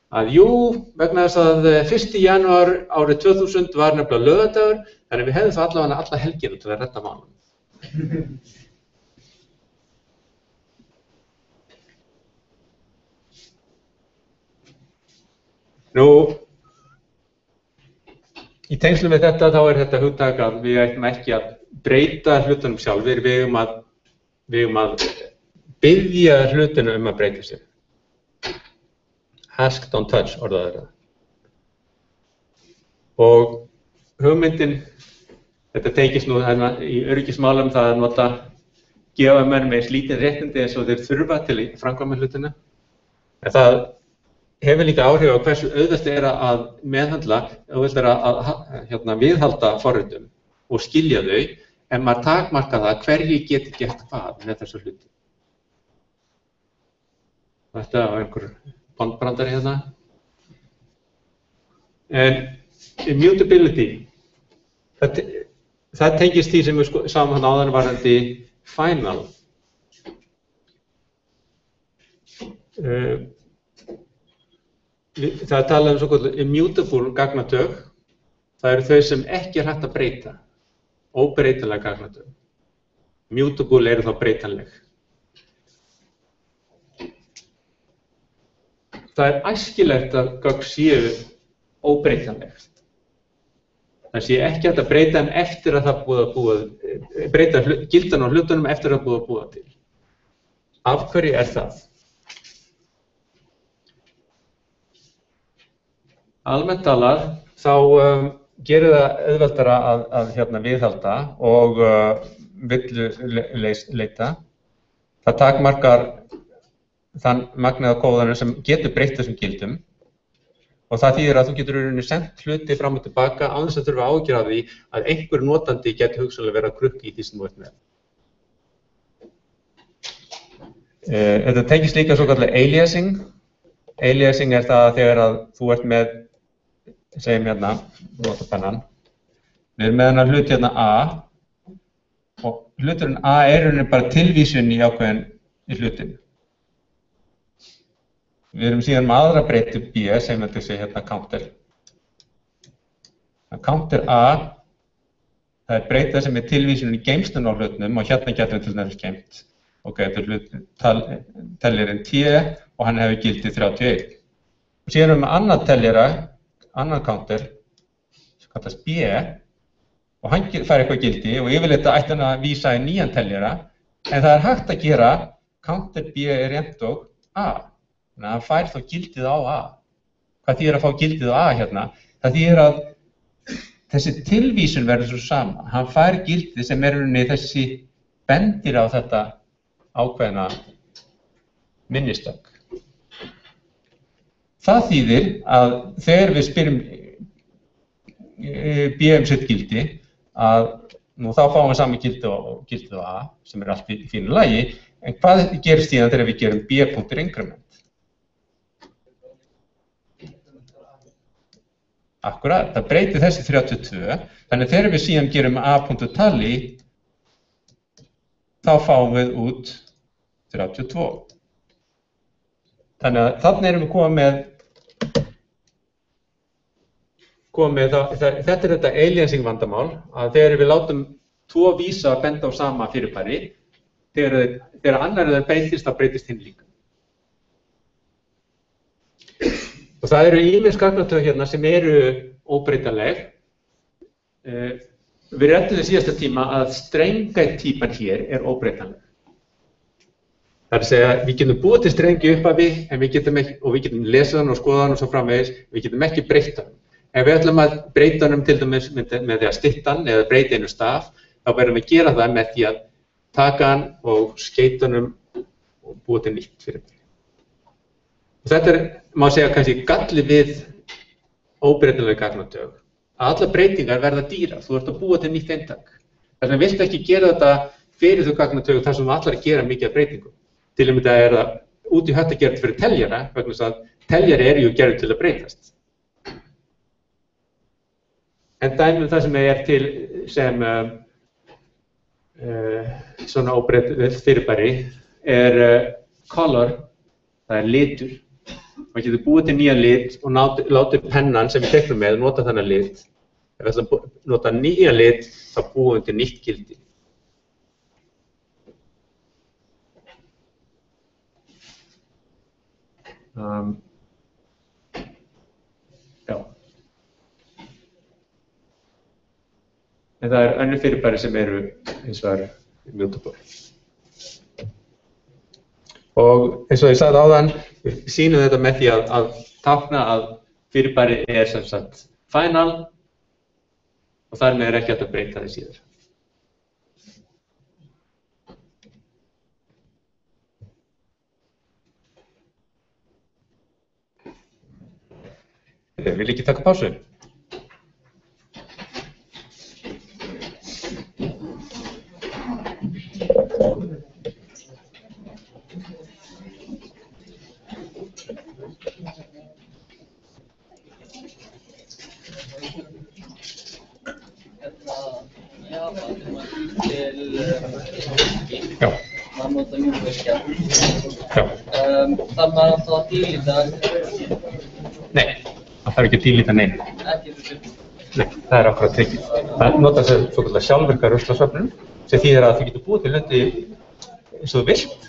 að vegna þess að 1. janúar árið 2000 var nefnilega laugardagur, þannig við hefðum það allavega alla helgina til að redda málum. Í tengslum við þetta þá er þetta hugtak að við ættum ekki að breyta hlutunum sjálfir, við eigum að biðja hlutunum að breyta sig. Ask, don't touch, orðaður það. Og hugmyndin, þetta tengist nú í öryggismálum, það að gefa menn með lítið réttindi eins og þeir þurfa til að framkvæma hlutina. En það hefur líka áhrif á hversu auðvelt er að meðhandla, auðvelt er að viðhalda forritum og skilja þau, en maður takmarka það hverju geti gert hvað með þessu hluti. Þetta var einhver bondbrandari hérna. En immutability, það tengist því sem við sáum hann áðan varðandi final. Það er talað svokölluð immutable gagnatök. Það eru þau sem ekki er hægt að breyta. Óbreytanleg gagnatök. Mutable eru þá breytanleg. Það er æskilegt að gögn séu óbreytanleg. Það sé ekki hægt að breyta þeim eftir að það breyta gildan á hlutunum eftir að búa til. Af hverju er það? Almennt talað, þá gerir það auðveldara að viðhalda og villuleita. Það takmarkar þann magnið af kóðanum sem getur breytt þessum gildum og það þýðir að þú getur í rauninni sent hluti fram og tilbaka án þess að þurfa áhyggjur af því að einhver notandi getur hugsanlega verið að krukka í því sem þú ert með. Þetta tengist líka svokallað aliasing. Aliasing er það þegar að þú ert með, segjum nota pennan. Við erum með þennan hlut A og hluturinn A er rauninni bara tilvísun í ákveðin í hlutin. Við erum síðan með aðra breytu B sem þetta sé hérna counter. Counter A, það er breyta sem er tilvísun í geymslun á hlutnum og hérna getur við til dæmis geymt. Ok, þetta er teljarinn T og hann hefur gildi 31. Og síðan erum við annan teljara, annan counter, sem kallast B og hann fær eitthvað gildi og yfirleitt ætti hann að vísa í nýjan teljara en það er hægt að gera counter B er jafnt og A. Þannig að hann fær þá gildið á A. Hvað þýðir að fá gildið á A hérna? Það þýðir að þessi tilvísun verður svo sama. Hann fær gildið sem er þessi bendir á þetta ákveðna minnistögg. Það þýðir að þegar við spyrjum B sitt gildi að nú þá fáum við sami gildið á A sem er allt í fínu lagi en hvað gerist síðan þegar við gerum B.increment? Akkurat, það breytir þessi 32, þannig þegar við síðan gerum A.tally þá fáum við út 32. Þannig að þarna erum við komið með þetta er þetta aliasing vandamál að þegar við látum tvo vísa að benda á sama fyrirbæri, þegar annar þeir breytist, þá breytist hinn líka. Og það eru ýmis gagnatök hérna sem eru óbreytanleg. Við ræddum við síðasta tíma að strengættýpan hér er óbreytanleg. Það er að segja, við getum búið til strengi upphafi en við getum ekki, og við getum lesað hann og skoðað hann og svo framvegis, við getum ekki breytt hann. Ef við ætlum að breyta hann til dæmis með því að stytta hann eða breyta einu staf, þá verðum við að gera það með því að taka hann og skeyta hann og búið til nýtt fyrir mig. Þetta er, má segja, kannski galli við óbreytanleg gagnatök. Allar breytingar verða dýrar, þú ert að búa til nýtt eintak. Þess vegna viltu ekki gera þetta fyrir þau gagnatök þar sem þú ætlar að gera mikið af breytingum. Til og með það er það út í hægt að gera þetta fyrir teljara, vegna þess að teljari er ju gerður til að breytast. En dæmi það sem er til sem svona óbreytanleg fyrirbæri er color, það er litur. Maður getur búið til nýjan lit og látið pennan sem við teiknum með nota þennan lit. Ef við ætlum að nota nýjan lit, þá búum við til nýtt gildi. Já. En það er önnur fyrirbæri sem eru eins og er mutable. Og eins og ég sagði áðan, við sýnum þetta með því að tákna að fyrirbæri er sem sagt final og þar með er ekki hægt að breyta því síðar. Ég vil ekki taka pásu. Já. Man notar mjúkvirkja. Já. Þarf maður alltaf að dýlita? Nei, það þarf ekki að dýlita neinn. Ekki fyrir. Nei, það er akkurat tryggið. Það notar sem svokallaða sjálfvirka ruslarsöfnun sem þýðir að þú getur búið til hluti eins og þú vilt.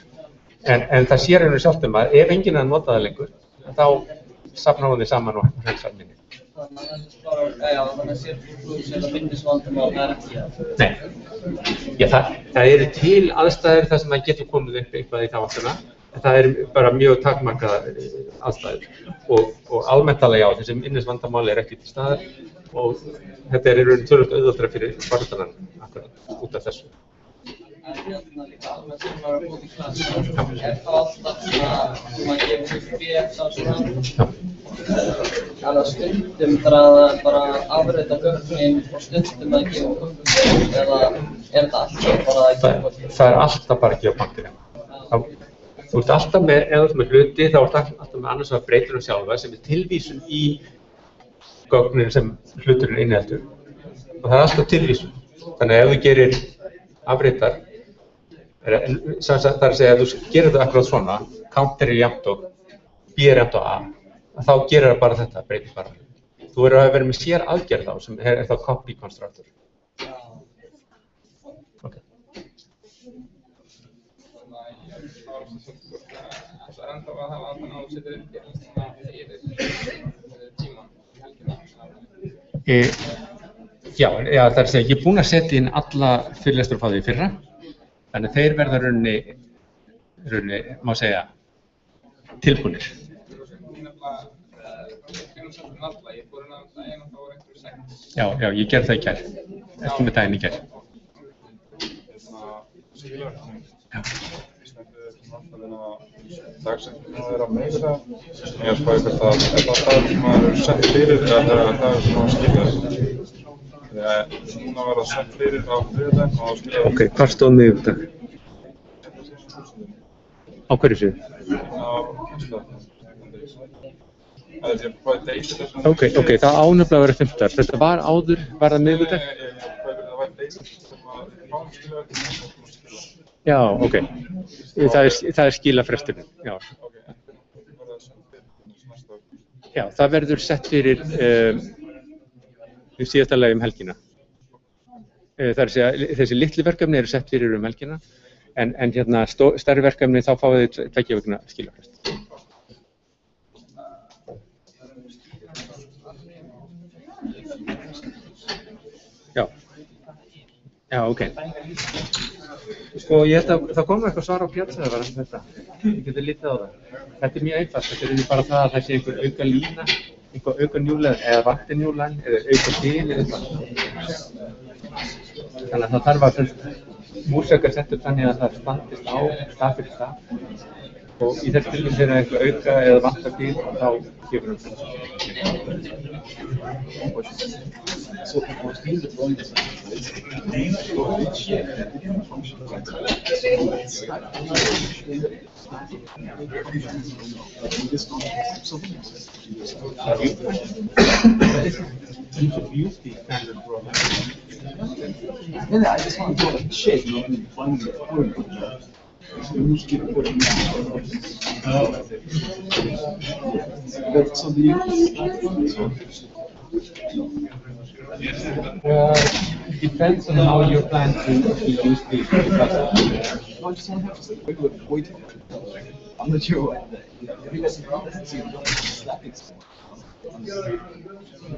En það sér einhvern sjálft að ef enginn að nota það lengur, þá safnar hún því saman og hreinsar minni. Þannig að sérflús eða bindisvandamál er ekki það? Nei. Já, það eru til aðstæður þar sem það getur komið upp eitthvað í þá áttuna, en það eru bara mjög takmarkaðar aðstæður. Og almennt alveg já, þessi minnisvandamál er ekki til staðar og þetta er í raun tölvöld auðvöldra fyrir forritanann akkurat út af þessu. En hérna líka almennt sem maður er búið í klassu, er það alltaf svona, maður gefur upp BF á svona? En að stundum bara afrita gögnin og stundum að gefa gögnin eða er það alltaf bara að gefa gögnin? Það er alltaf bara að gefa bakteríum. Þú ert alltaf með, ef þú ert með hluti, þá ert alltaf með annars vegar breytunum sjálfa sem er tilvísun í gögnin sem hluturinn inniheldur. Og það er alltaf tilvísun. Þannig að ef þú gerir afritar, það er að segja að þú gerir þetta akkurat svona, counter er jafnt og B-rent og A, þá gerir það bara þetta, breytir bara. Þú verður að vera með sér aðgerð þá, sem er þá copy constructor. Ok. Það er ennþá að hafa þannig að setja upp yfir tíman, helgina. Já, það er að segja, ég er búinn að setja inn alla fyrirlestur frá því í fyrra, þannig að þeir verða raunni, má segja, tilbúnir. Ég fór að daginn og þá var einhverju 6. Já, ég gerði það í gær. Ekki með daginn í gær. Dagsetningin að vera með það. Ég er spáði hvort að það dagur sem maður er sett fyrir eða það er dagur sem maður skilja þessu. Þegar núna var það sett fyrir á þriðjudaginn og skilja þessu. Ok, hvað stóð miðvikudag? Á hverju séu? Á kynstafn. Það er ég bæði deytið þessum. Ok, það ánefnilega að vera 5. Þetta var áður, var það miðvikudag? Ég bæði það var deytið sem að fáum skilja þetta og skilja. Já, ok. Það er skilafresturinn, já. Já, það verður sett fyrir síðasta lagi helgina. Það er að segja, þessi litlu verkefni eru sett fyrir helgina, en hérna stærri verkefni þá fáið þið 2 vikna skilafrest. Já, ok. Sko, ég held að það kom eitthvað svar á pjátsaði varðandi þetta. Ég geti litið á það. Þetta er mjög einfalt. Þetta er bara það að það sé einhver auka lína, einhver auka njúlega eða vakti njúlega eða auka til eða eitthvað. Þannig að það þarf að múrsökar setja upp þannig að það standist á stað fyrir stað. Og í þess tilfellum þegar einhver auka eða vantar til, þá gefur það. So was diese Freunde das Introduce the standard program. I just want to go like shit, you know, and find the so the Depends on how you plan to use the I just want to have just a regular point. I'm not sure what.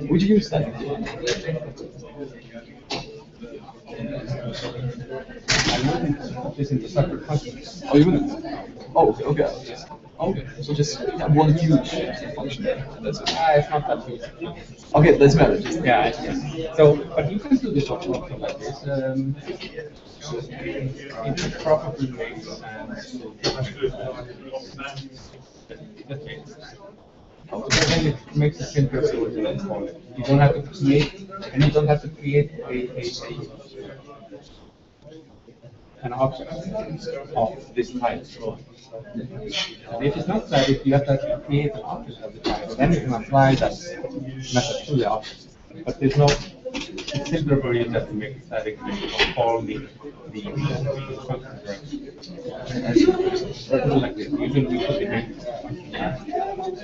Would you use static? I wouldn't put this into separate functions. Oh, you wouldn't? Oh, okay. Okay, so just have one huge function. That's it. It's not that huge. Okay, it doesn't matter. Just, Yeah. So, but you can do this also like this. It probably makes sense. Then it makes it simpler to install it. You don't have to create, and you don't have to create an object of this type. And if it's not static, you have to create an object of the type. Then you can apply that method to the object. But there's no, it's simpler for you just to make it static and call the function directly. Like this. Usually we put the main function.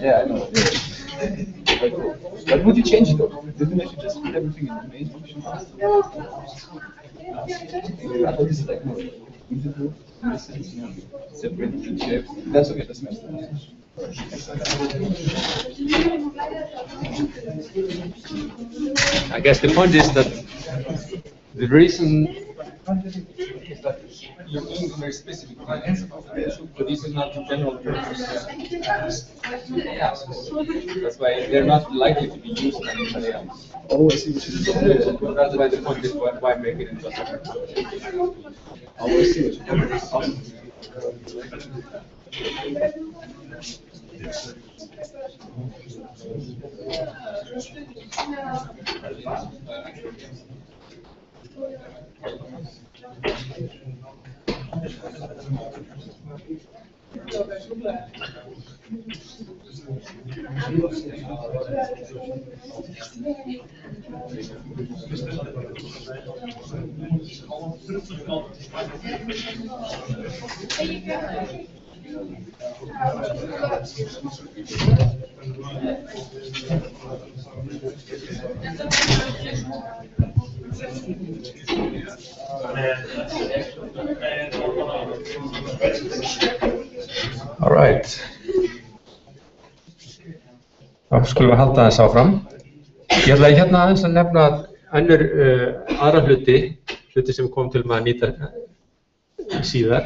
yeah, I know. Very cool. But would you change it though? Didn't you just put everything in the main function? I thought this is like more usable in this sense, you know, separate the shapes. That's okay, that's nice. I guess the point is that the reason is that you're doing very specific things, but this is not the general purpose tasks. That's why they're not likely to be used by anybody else. Oh, I see what you're doing. That's why the point is why make it into a separate function. Oh, I see what you're doing. Awesome. All right. Þá skulum við halda þess áfram. Ég ætla hérna aðeins að nefna aðra hluti sem kom til með að nýta síðar.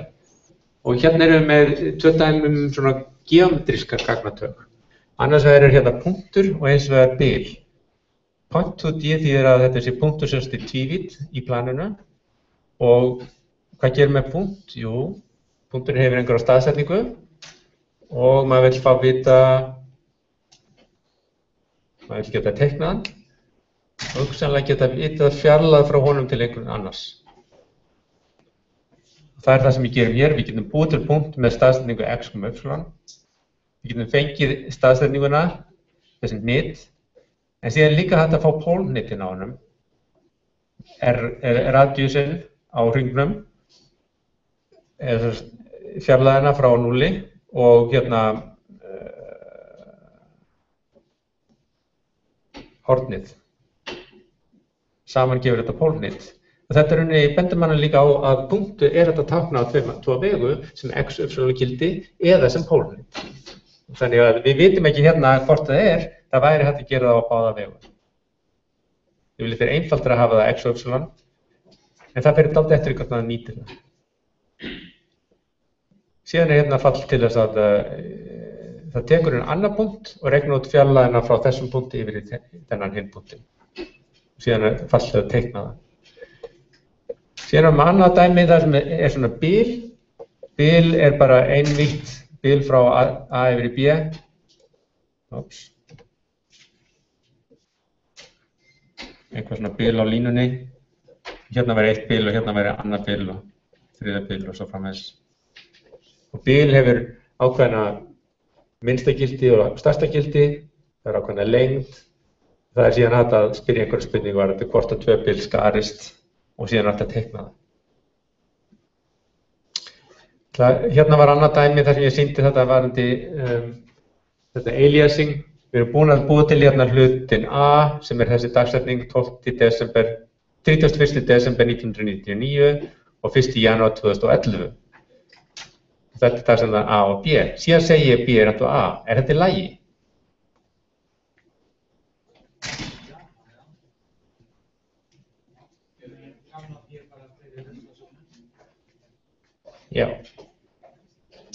Og hérna erum við með tvö dæmi svona geometrískar gagnatök. Annars vegar hérna punktur og eins vegar bil. Point 2D þýðir að þetta sé punktur sem er tvívídd í planinu. Og hvað gerir með punkt? Jú, punkturinn hefur einhverja staðsetningu og maður vill fá vita, maður vill geta teiknað hann og hugsanlega geta vitað fjarlægð frá honum til einhvern annars. Það það sem við gerum hér, við getum búið til punkt með staðsetningu x, y. Við getum fengið staðsetninguna, þessi hnit, en síðan líka hægt að fá pólhnitin á honum, radíusinn á hringnum, fjarlægðina frá 0 og hérna hornið. Saman gefur þetta pólhnit. Þetta bendir manni líka á að punktu þetta tákna á tvo vegu sem x, y gildi eða sem pólhnit. Þannig að við vitum ekki hérna hvort það væri hægt að gera það á báða vegu. Við viljum fyrir einfaldara að hafa það x og y, en það fyrir dálítið eftir hvernig það nýtir það. Síðan hérna fall til þess að það tekur annar punkt og reiknar út fjarlægðina frá þessum punkti yfir í þennan hinn punktin. Síðan fall til að teikna það. Síðan annað dæmi þar sem svona bil. Bil bara einvítt bil frá A yfir í B. Ops. Eitthvað svona bil á línunni. Hérna væri eitt bil og hérna væri annað bil og þriðja bil og svo framvegis. Og bil hefur ákveðna minnsta gildi og stærsta gildi, það ákveðna lengd. Það síðan hægt að spyrja einhverja spurningu varðandi hvort að tvö bil skarist og síðan hægt að teikna það. Hérna var annað dæmi þar sem ég sýndi þetta varðandi þetta aliasing. Við erum búin að búa til hérna hlutin A sem þessi dagsetning 31. desember 1999 og 1. janúar 2011. Þetta það sem það A og B. Síðan segi ég B rétt og A. Þetta í lagi? Já.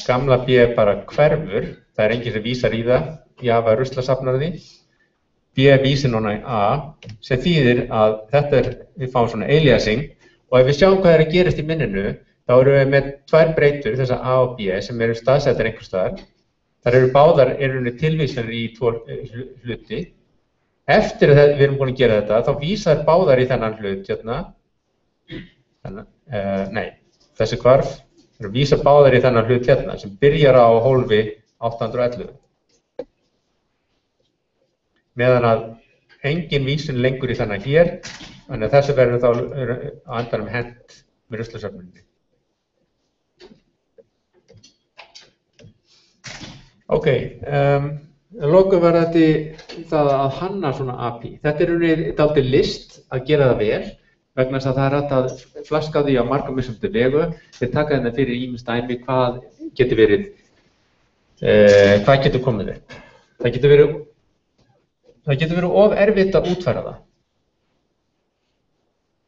Gamla B bara hverfur. Það enginn sem vísar í það. Java ruslasafnar því. B vísir núna í A sem þýðir að þetta við fáum svona aliasing og ef við sjáum hvað að gerist í minninu þá erum við með tvær breytur, þessar A og B, sem eru staðsettar einhvers staðar. Þar eru báðar tilvísanir í tvo hluti. Eftir að við erum búin að gera þetta, þá vísar báðar í þennan hlut hérna. Þessi hvarf vísar báðar í þennan hlut hérna, sem byrjar á hólfi 811. Meðan að engin vísun lengur í þennan hér, þannig að þessu verður þá á endanum hent með ruslasöfnunni. Ok, lokum var þetta það að hanna svona API. Þetta dálítið list að gera það vel, vegna þess að það hægt að flaska því á marga mismunandi vegu. Þeir taka þetta fyrir ýmis dæmi hvað getur verið, hvað getur komið upp. Það getur verið of erfitt að útfæra það.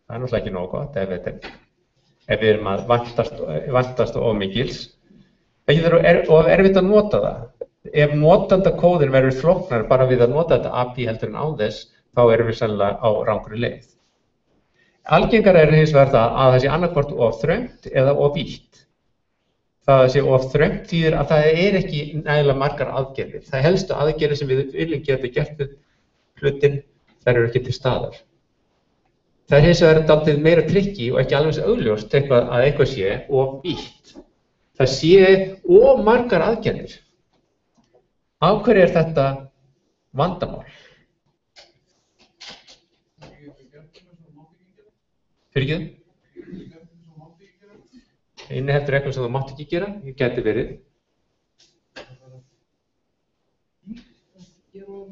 Það náttúrulega ekki nógu gott ef við erum að vantast of mikils. Það getur of erfitt að nota það. Ef notandakóðin verður flóknar bara við að nota þetta API heldur en án þess, þá erum við sennilega á rangri leið. Algengara hins vegar það að það sé annarkvort of þröngt eða of vítt. Það að sé of þröngt þýðir að það ekki nægilega margar aðgerðir. Það helstu aðgerðir sem við viljum geta gert við hlutin, þær eru ekki til staðar. Það hins vegar dálítið meira trikki og ekki alveg augljóst að eitthvað sé of vítt. Það sé of margar aðgerðir. Af hverju þetta vandamál? Fyrirgefðu? Inniheldur eitthvað sem þú mátt ekki gera, það gæti verið.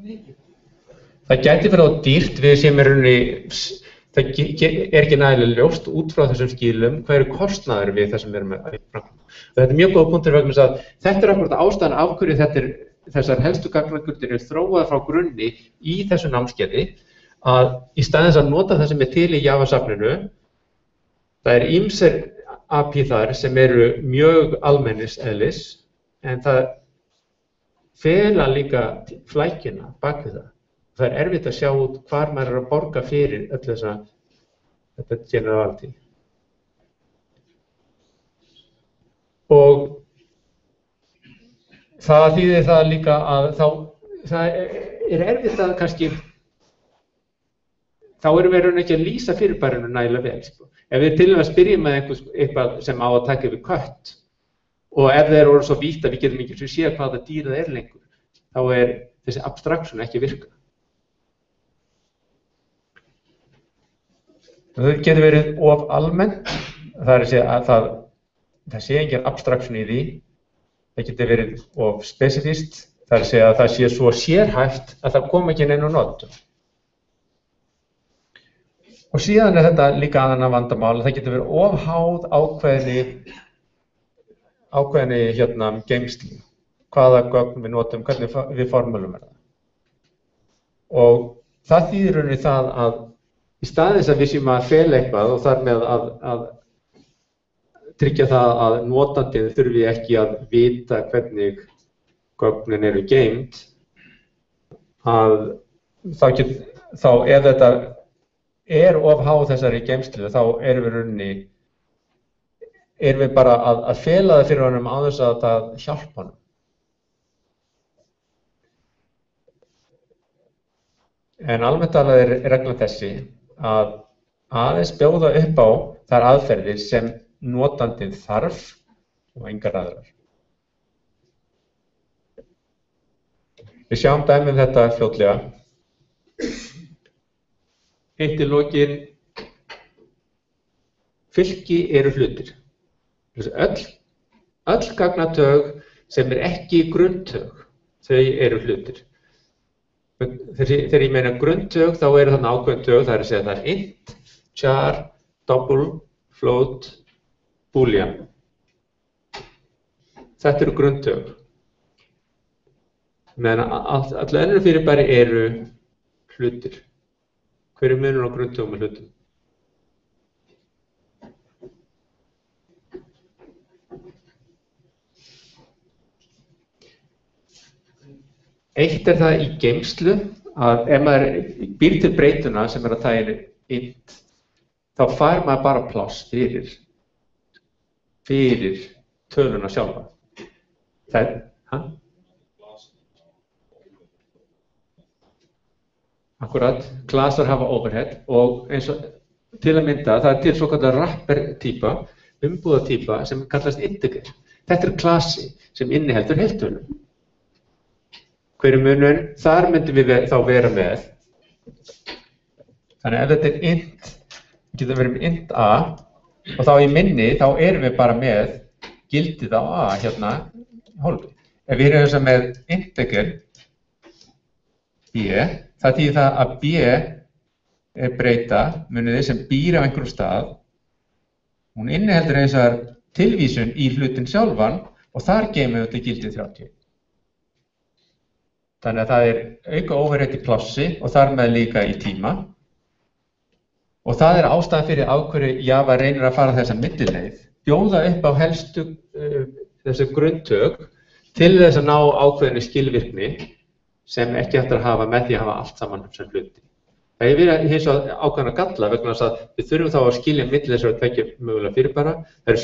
Það gæti verið á dýrt við sem er það er ekki nægilega ljóst út frá þessum skilum hvað eru kostnaður við það sem við erum með framkvæmd. Þetta er mjög góð punktur vegna þess að þetta er akkúrat ástæðan af hverju þessar helstu gagnagrundir eru þróaðar frá grunni í þessu námskeiði, að í staðins að nota það sem er til í Java-safninu, það er ýmsir API þar sem eru mjög almennis eðlis, en það fela líka flækjuna bak við það. Það er erfitt að sjá út hvar maður er að borga fyrir öll þetta generality. Og það þýðir það líka að það er erfitt að kannski, þá erum við ekki að lýsa fyrirbærinu nægilega vel. Ef við til og með spyrjum með eitthvað sem á að taka yfir kött, og ef þeir eru svo vítt að við getum ekki að sé hvaða dýr það er lengur, þá er þessi abstraction ekki virka. Það getur verið of almennt, það er að segja að það sé engin abstraction í því. Það getur verið of spesifískt, það er að segja að það sé svo sérhæft að það kom ekki neina notum. Og síðan er þetta líka annað vandamál, það getur verið of háð ákveðinni geymslu, hvaða gögn við notum, hvernig við formúlum það. Og það þýðir rauninni það að í staðins að við séum að fela eitthvað og þar með að tryggja það að notandinn þurfi ekki að vita hvernig gögnin eru geymd, að þá ef þetta er of háð þessari geymslu, þá erum við bara að fela það fyrir honum á þess að það hjálpa honum. En almennt talað er reglan þessi að aðeins bjóða upp á þær aðferðir sem notandinn þarf og engar aðrar. Við sjáum dæmi þetta fljótlega. Eitt í lokin, fylki eru hlutir. Öll gagnatög sem er ekki grunntög, þau eru hlutir. Þegar ég meina grunntög, þá eru þarna ákveðin tög, það er að segja það er int, char, double, float, boolean. Þetta eru grunntög. Meðan all önnur fyrirbæri eru hlutir. Hver er munur á grunntögum og hlutum? Eitt er það í geymslu að ef maður býr til breytuna sem er að taginu int, þá fær maður bara pláss fyrir töluna sjálfa. Akkurat, klasar hafa overhead og eins og til að mynda það er til svokallar wrapper-týpa, umbúðatýpa sem kallast integer. Þetta er klasi sem inniheldur heiltölum. Hver er munurinn? Þar myndum við þá vera með. Þannig ef þetta er int, getur verið með int a og þá í minni þá erum við bara með gildið á a hérna í hólfi. Ef við erum þess með integer b, það þýðir það að b er breyta muniði sem býr á einhverjum stað. Hún inniheldur eins og tilvísun í hlutin sjálfan og þar geymum við þetta gildið 30. Þannig að það er auka overhead í plássi og þar með líka í tíma. Og það er ástæðan fyrir af hverju Java reynir að fara þessa millileið, bjóða upp á helstu þessi grunntök til þess að ná ákveðinni skilvirkni sem ekki hægt að hafa með því að hafa allt saman sem hluti. Það er verið hins og ákveðna galla vegna þess að við þurfum þá að skilja milli þessar tveggja mögulega fyrirbæra. Það eru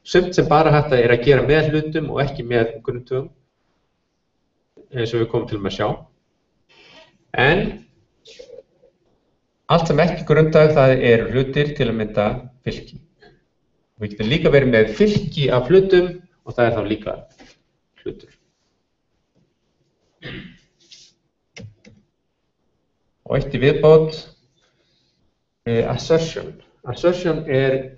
sumt sem bara hægt að gera með hlutum og ekki með grunntökum, eins og við komum til að sjá. En allt sem ekki grunntök það eru hlutir til að mynda fylki. Við getum líka verið með fylki af hlutum og það er þá líka hlutur. Og eitt í viðbót, assertion. Assertion er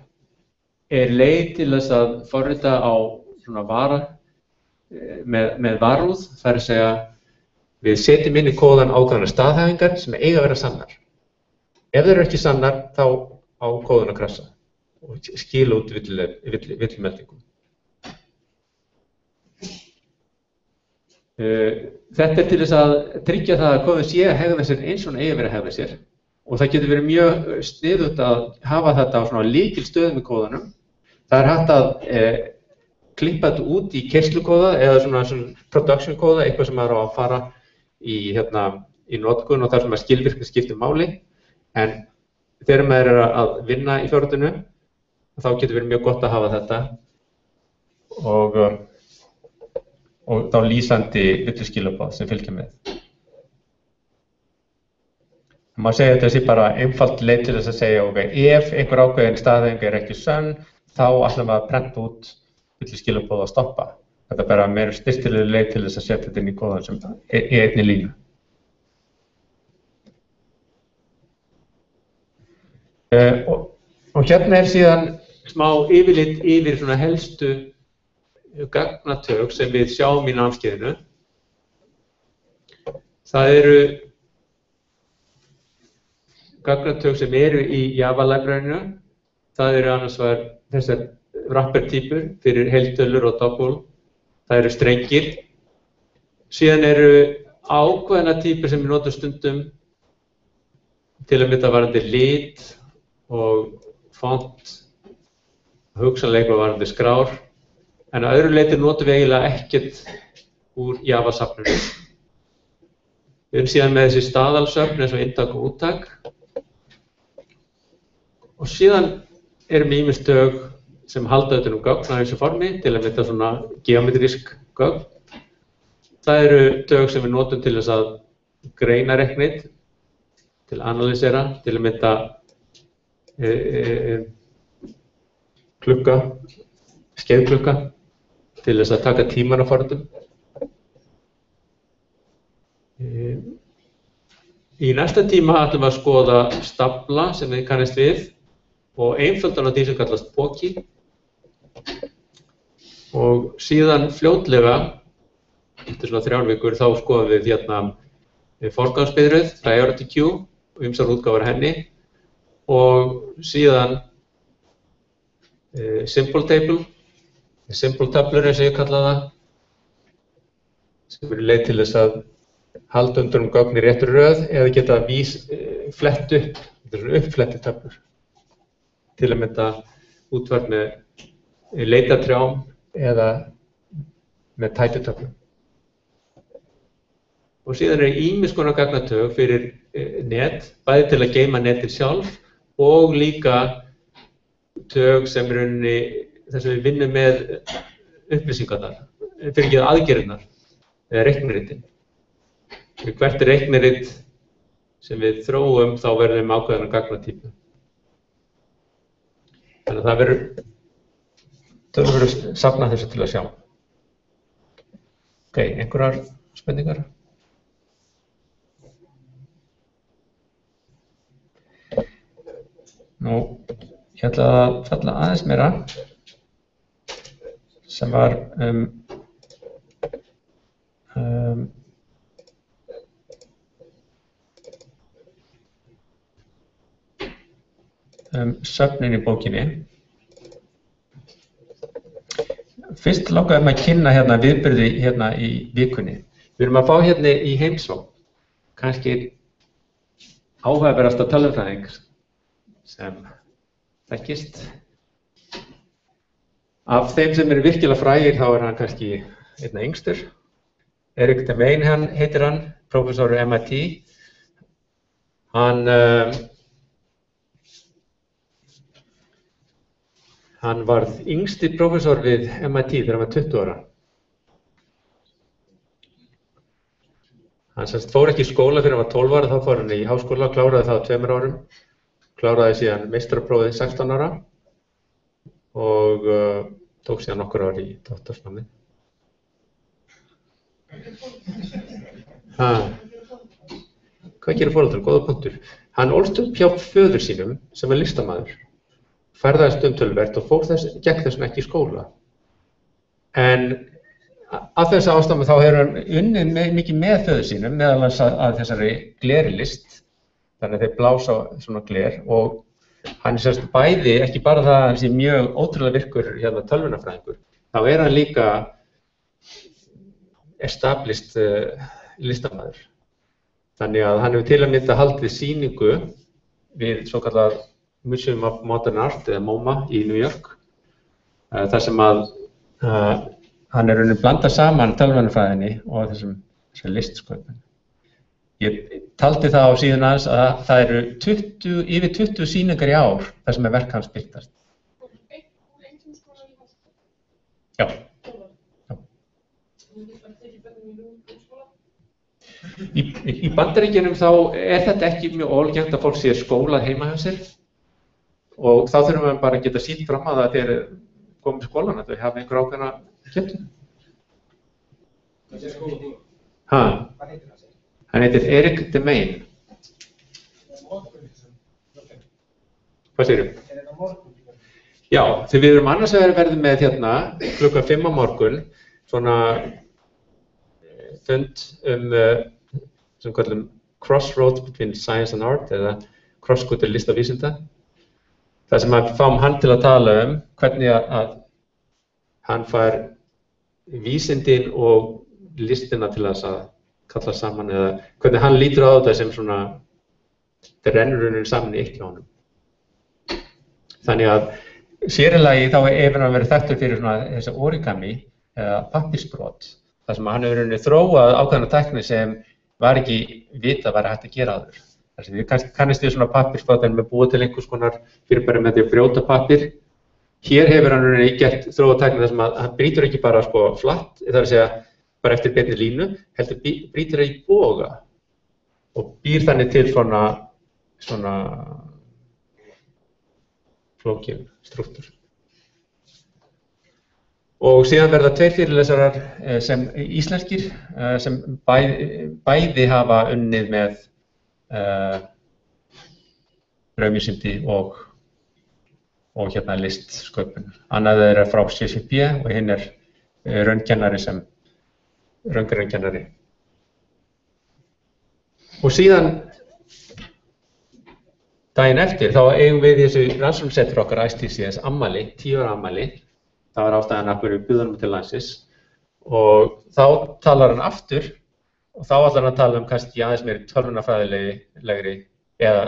leið til þess að forrita á svona vara með varúð, það er að segja Við setjum inn í kóðan ákveðnar staðhæfingar sem eiga að vera sannar. Ef þeir eru ekki sannar, þá á kóðan að krassa og skila út villumeldingum. Þetta er til þess að tryggja það að kóðinn sé að hegða sér eins og hann eigi að vera að hegða sér. Og það getur verið mjög sniðugt að hafa þetta á svona lykilstöðum í kóðanum. Það er hægt að klippa þetta út í keyslukóða eða svona production kóða, eitthvað sem er á að fara í notkun og þar sem skilvirkni skiptir máli. En þegar maður er að vinna í fjárritinu, þá getur verið mjög gott að hafa þetta og þá lýsandi villuskilaboð sem fylgja með. Maður segja að þetta sé bara einfalt leið til þess að segja, ok, ef einhver ákveðin staðhæfing er ekki sönn, þá ætlum við að prenta út villuskilaboð og stoppa. Þetta er bara meira styrstileg leið til þess að setja þetta inn í kóðan sem í einni línu. Og hérna er síðan smá yfirlit yfir svona helstu gagnatök sem við sjáum í námskeiðinu. Það eru gagnatök sem eru í Java-librarinu. Það eru annars vegar þessar wrapper-týpur fyrir heiltölur og doppel. Það eru strengir. Síðan eru ákveðna týpur sem við notum stundum til að mynda varðandi lit og font, hugsanlega varðandi skrár. En að öðru leyti notum við eiginlega ekkert úr Java-safninu. Við erum síðan með þessi staðalsöfn eins og inntak og úttak. Og síðan erum við ýmis tök sem halda utan gögn á þessu formi til að mynda svona geometrísk gögn. Það eru tök sem við notum til þess að greina reiknið, til að analysera, til að mynda klukka, skeiðklukka, til þess að taka tíman á forritum. Í næsta tíma ætlum við að skoða stafla sem við kannast við og einföldan á því sem kallast POKI. Og síðan fljótlega, eftir svona 3 vikur, þá skoðum við forgangsbiðröð, priority queue og ýmsar útgáfur henni og síðan simple table, simple tablur eins og ég kalla það, sem eru leið til þess að halda undir gögn í réttri röð eða geta flett upp, þetta er svona uppfletti tablur, til að mynda útvært með leitatrjám eða með tætutöflum. Og síðan er ýmis konar gagnatök fyrir net, bæði til að geyma netið sjálf og líka tök sem er þess að við vinnum með upplýsingarnar, fyrir ekki aðgerðirnar, eða reikniritin. Hvert reikniritt sem við þróum, þá verðum við ákveðna gagnatýpu. Þannig að það verður safnað þessu til að sjá. Ok, einhverjar spurningar? Nú, ég ætla að fjalla aðeins meira sem var söfnin í bókinni. Fyrst langaði maður að kynna viðburði í vikunni. Við erum að fá í heimsókn, kannski áhugaverðasta tölvufræðing sem þekkist. Af þeim sem eru virkilega frægir þá er hann kannski einna yngstur. Eric Demain heitir hann, prófessor MIT. Hann varð yngsti prófessor við MIT þegar hann var 20 ára. Hann fór ekki í skóla fyrir hann var 12 ára, þá fór hann í háskóla, kláraði það á 2 árum. Kláraði síðan meistaraprófið 16 ára og tók síðan nokkur ár í doktorsnámi. Hvað gerir foreldrar? Góða punktur. Hann ólst upp hjá föður sínum sem var listamaður. Ferðaðist töluvert og fór gegn þessum ekki í skóla. En af þessu ástæðu þá hefur hann unnið mikið með föður sínum, meðal annars að þessari glerilist, þannig að þeir blása svona gler og hann sérst bæði, ekki bara það að hann sé mjög ótrúlega virkur hérna tölvunarfræðingur, þá hann líka established listamaður. Þannig að hann hefur til að mynda haldið sýningu við svokallað Museum of Modern Art, eða MoMA, í New York, þar sem að hann rauninni blandað saman tölvunarfræðinni og þessum listsköpun. Ég taldi það á síðan aðeins að það eru yfir 20 sýningar í ár þar sem verk hans birtast. Já. Í Bandaríkjunum þá þetta ekki mjög algengt að fólk sé skólað heima hjá sér og þá þurfum við bara að geta sýnt fram að það þegar komið í skólan að þau hafa einhver ákveðna getu. Hvað sé skóla þú? Hvað heitir það? Hann heitir Eric Demain. Hvað segirðu? Þetta morgun? Já, þegar við erum annars vegar verðum með hérna klukkan 5 á morgun svona fund sem kallum Crossroads between Science and Art eða krossgötur list og vísinda. Það sem við fáum hann til að tala hvernig að hann fær vísindin og listina til að kalla saman eða hvernig hann lítur á þetta sem svona það rennur rauninni saman í eitt hjá honum. Þannig að sér í lagi þá hefur hann verið þekktur fyrir svona þessa origami eða pappírsbrot þar sem hann hefur rauninni þróað ákveðna tækni sem var ekki vitað væri hægt að gera áður. Þar sem við kannast við svona pappírsbrot en við búið til einhvers konar fyrirbæri með því að brjóta pappír. Hér hefur hann rauninni þróað tækni þar sem að hann brýtur ekki bara flatt, það er að segja bara eftir beinni línu, heldur brýtur það í boga og býr þannig til svona flókin strúktúr. Og síðan verða 2 fyrirlesarar sem íslenskir sem bæði hafa unnið með raunvísindi og hérna listsköpun. Annað þeirra frá CCP og hinn raunkennari sem raungraunkennari. Og síðan daginn eftir þá eigum við í þessu rannsóknarsetri okkar ISTCS afmæli, 10 ára afmæli. Það var ástæðan af hverju við buðum til landsins og þá talar hann aftur og þá ætlar hann að tala kannski aðeins meira tölvunarfræðilegri eða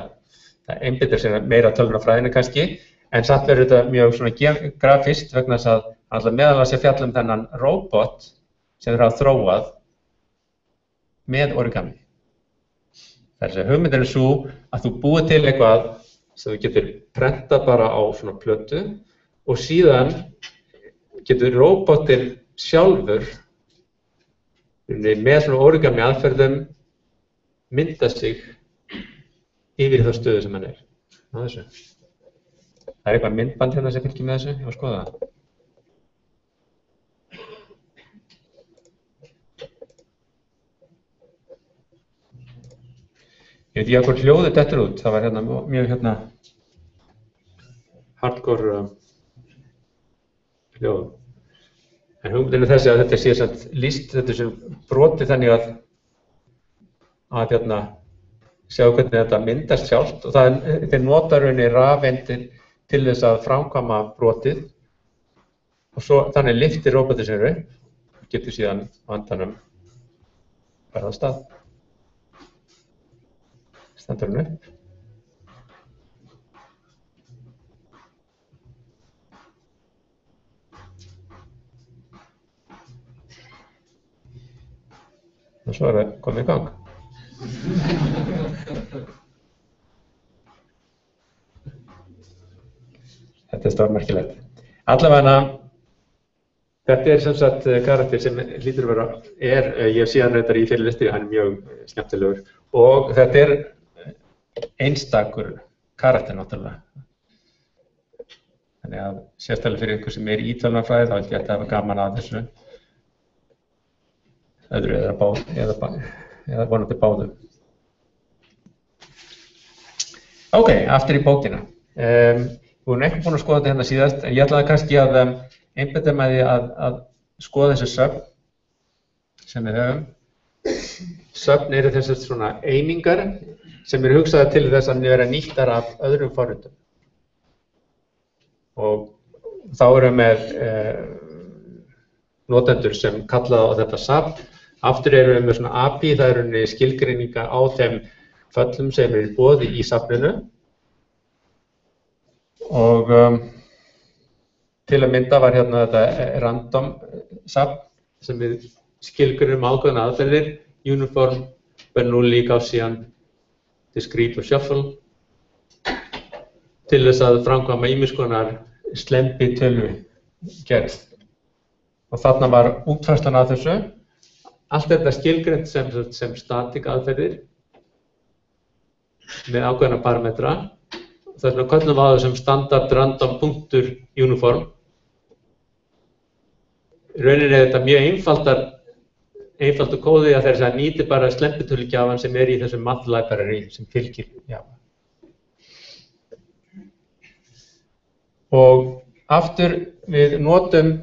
það einbyttir sér meira tölvunarfræðinni kannski en samt verður þetta mjög svona grafist vegna þess að hann ætlar meðal annars að fjalla þennan róbot sem þeir hafa þróað með origami. Það er hugmyndin svo að þú búið til eitthvað sem þú getur prentað bara á svona plötu og síðan getur róbotinn sjálfur með svona origami aðferðum mynda sig yfir þá stöðu sem hann á þessu. Það eitthvað myndband hérna sem fylgir með þessu, ég var að skoða það. Ég veit ekki hvað hljóðið dettur út, það var hérna mjög hardcore hljóð. En hugmyndin þessi að þetta sé samt lýst þetta sem broti þannig að sjá hvernig þetta myndast sjálft og þeir nota rauninni rafeindir til þess að framkvæma brotið og svo þannig lyftir róbotinn sér upp og getur síðan á endanum farið af stað. Stendur hann upp. Og svo það komið í gang. Þetta stórmerkilegt. Allavega, þetta sem sagt karakter sem hlýtur að vera, ég hef síðan reyndar í fyrirlestri, hann mjög skemmtilegur og þetta einstakur karakter náttúrulega. Þannig að sérstaklega fyrir einhver sem í tölvunarfræði þá held ég að þetta hafa gaman að þessu. Öðru eða vonandi báðum. Ok, aftur í bókina. Við vorum ekki búin að skoða þetta hérna síðast, en ég ætlaði kannski að einbeita með því að skoða þessi söfn sem við höfum. Söfn eru þessar svona einingar sem eru hugsaðar til þess að vera nýttar af öðrum forritum. Og þá erum við notendur sem kalla á þetta safn. Aftur erum við með svona API, það eru skilgreiningar á þeim föllum sem eru í boði í safninu. Og til að mynda var hérna þetta random safn sem við skilgreinum ákveðna aðferðir, uniform, Bernoulli, Gaussian, discrete og shuffle, til þess að framkvæma ýmiss konar slembi tölugerð. Og þarna var útfærslan að þessu. Allt þetta skilgreint sem static aðferðir með ákveðna parametra. Þess vegna köllum við á það sem standard random punktur uniform. Í rauninni er þetta mjög einfaldur kóði að þeir nýti bara slembitölugjafan sem er í þessum math library sem fylgir Java. Og aftur við notum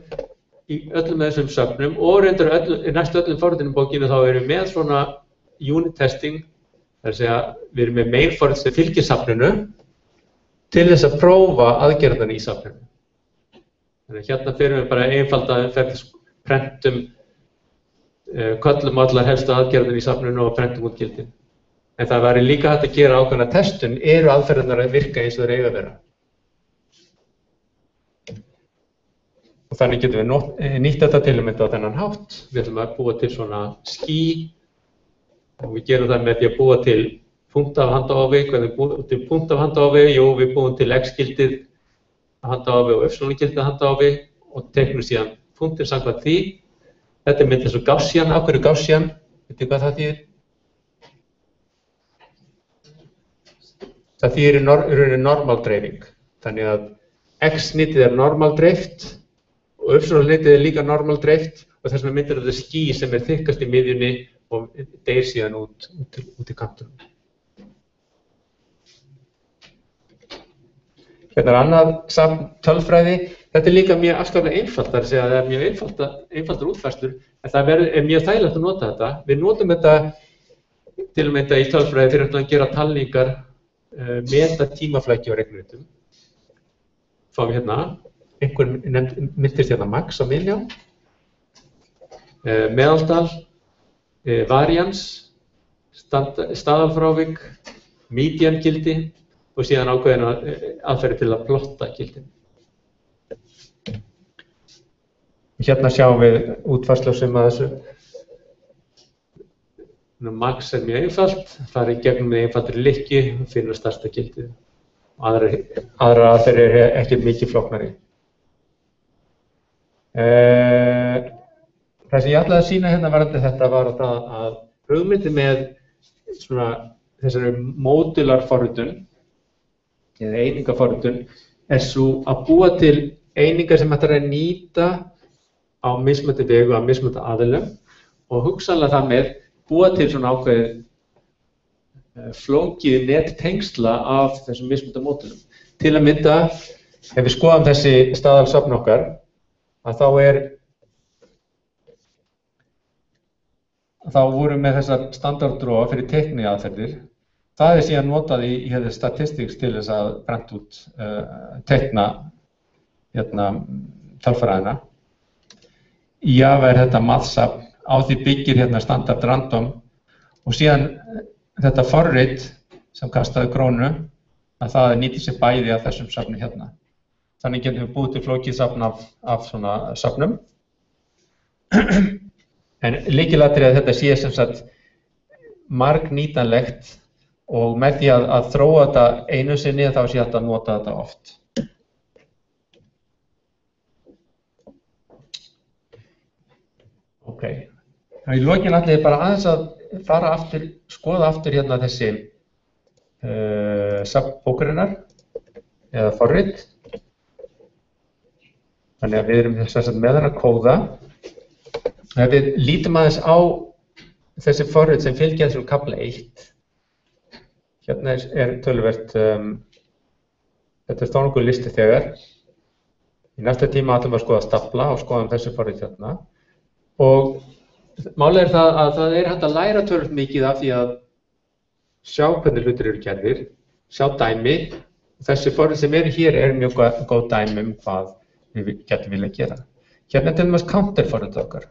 í öllum þessum söfnum og reyndar næstu öllum forritunum bókinu þá erum við með svona unit testing, það er að segja við erum með main forrit sem fylgir safninu til þess að prófa aðgerðan í safninu. Þannig að hérna fyrir við bara einfalda prentum, köllum allar helstu aðgerðan í safninu og prentum út gildin. En það væri líka hægt að gera ákveðna testun, eru aðferðirnar að virka eins og þeir eiga að vera. Og þannig getum við nýtt þetta til að mynda á þennan hátt. Við ætlum að búa til svona ský og við gerum það með því að búa til punkt af handaáfi. Hvernig búum til punkt af handaáfi? Jú, við búum til x-gildið handaáfi og y-gildið handaáfi og teiknum síðan punktir samkvæmt því. Þetta er myndið svo Gaussian. Af hverju Gaussian? Vitið hvað það þýðir? Það þýðir í rauninni normaldreifing. Þannig að x-nýtið er normaldreift og y-nýtið er líka normaldreift og þess vegna myndir þetta ský sem er þykkast í miðjunni og deyr síðan út í kantunum. Hérna er annað safn tölfræði. Þetta er líka mjög afskaplega einfalt, það er að segja að það er mjög einfaldar útfærslur, en það er mjög þægilegt að nota þetta. Við notum þetta til að mynda í tölfræði fyrir að gera talningar, meta tímaflæki á reiknirítum. Fáum við hérna, einhver myndist hérna max á miljón, meðaltal, varians, staðalfrávik, median-gildi og síðan ákveðina aðferði til að plotta gildin. Hérna sjáum við útfærslu sem að þessu. Max er mjög einfalt, það er gegnum með einfaldri lykki og finnur stærsta gildið. Aðra aðferðir er ekki mikið flóknari. Það sem ég ætlaði að sýna hérna varðandi þetta var að hugmyndi með þessari módularforritun eða einingaforritun er svo að búa til einingar sem hægt er að nýta á mismunandi vegu, á mismunandi aðilum og hugsanlega það með búa til svona ákveðið flókið nettengsla af þessum mismunandi módulum. Til að mynda, ef við skoðum þessi staðalsöfn okkar, að þá vorum með þessar standarddróa fyrir teikniaðferðir. Það er síðan notað í statistics til þess að prenta út, teikna tölfræðina. Í Java er þetta mathsafn, á því byggir hérna standard random og síðan þetta forrit sem kastaði krónu að það nýtir sér bæði af þessum safni hérna. Þannig getum við búið til flókið safn af svona safnum. En lykilatriði að þetta sé sem sagt margnýtanlegt og með því að þróa þetta einu sinni þá sé hægt að nota þetta oft. Ok, í lokin ætla ég bara aðeins að fara aftur, skoða aftur hérna þessi safnbókarinnar eða forrit. Þannig að við erum með þennan kóða. Ef við lítum aðeins á þessi forrit sem fylgja þessum kafla 1. Hérna er töluvert, þetta er nokkuð listi þegar. Í næsta tíma ætlum við að skoða stafla og skoðum þessi forrit hérna. Og málið er það að það hægt að læra tölvöld mikið af því að sjá hvernig hlutir eru gerðir, sjá dæmi. Þessi forrit sem eru hér mjög góð dæmi hvað við getum vilja gera. Hérna til dæmis counter forrit okkar.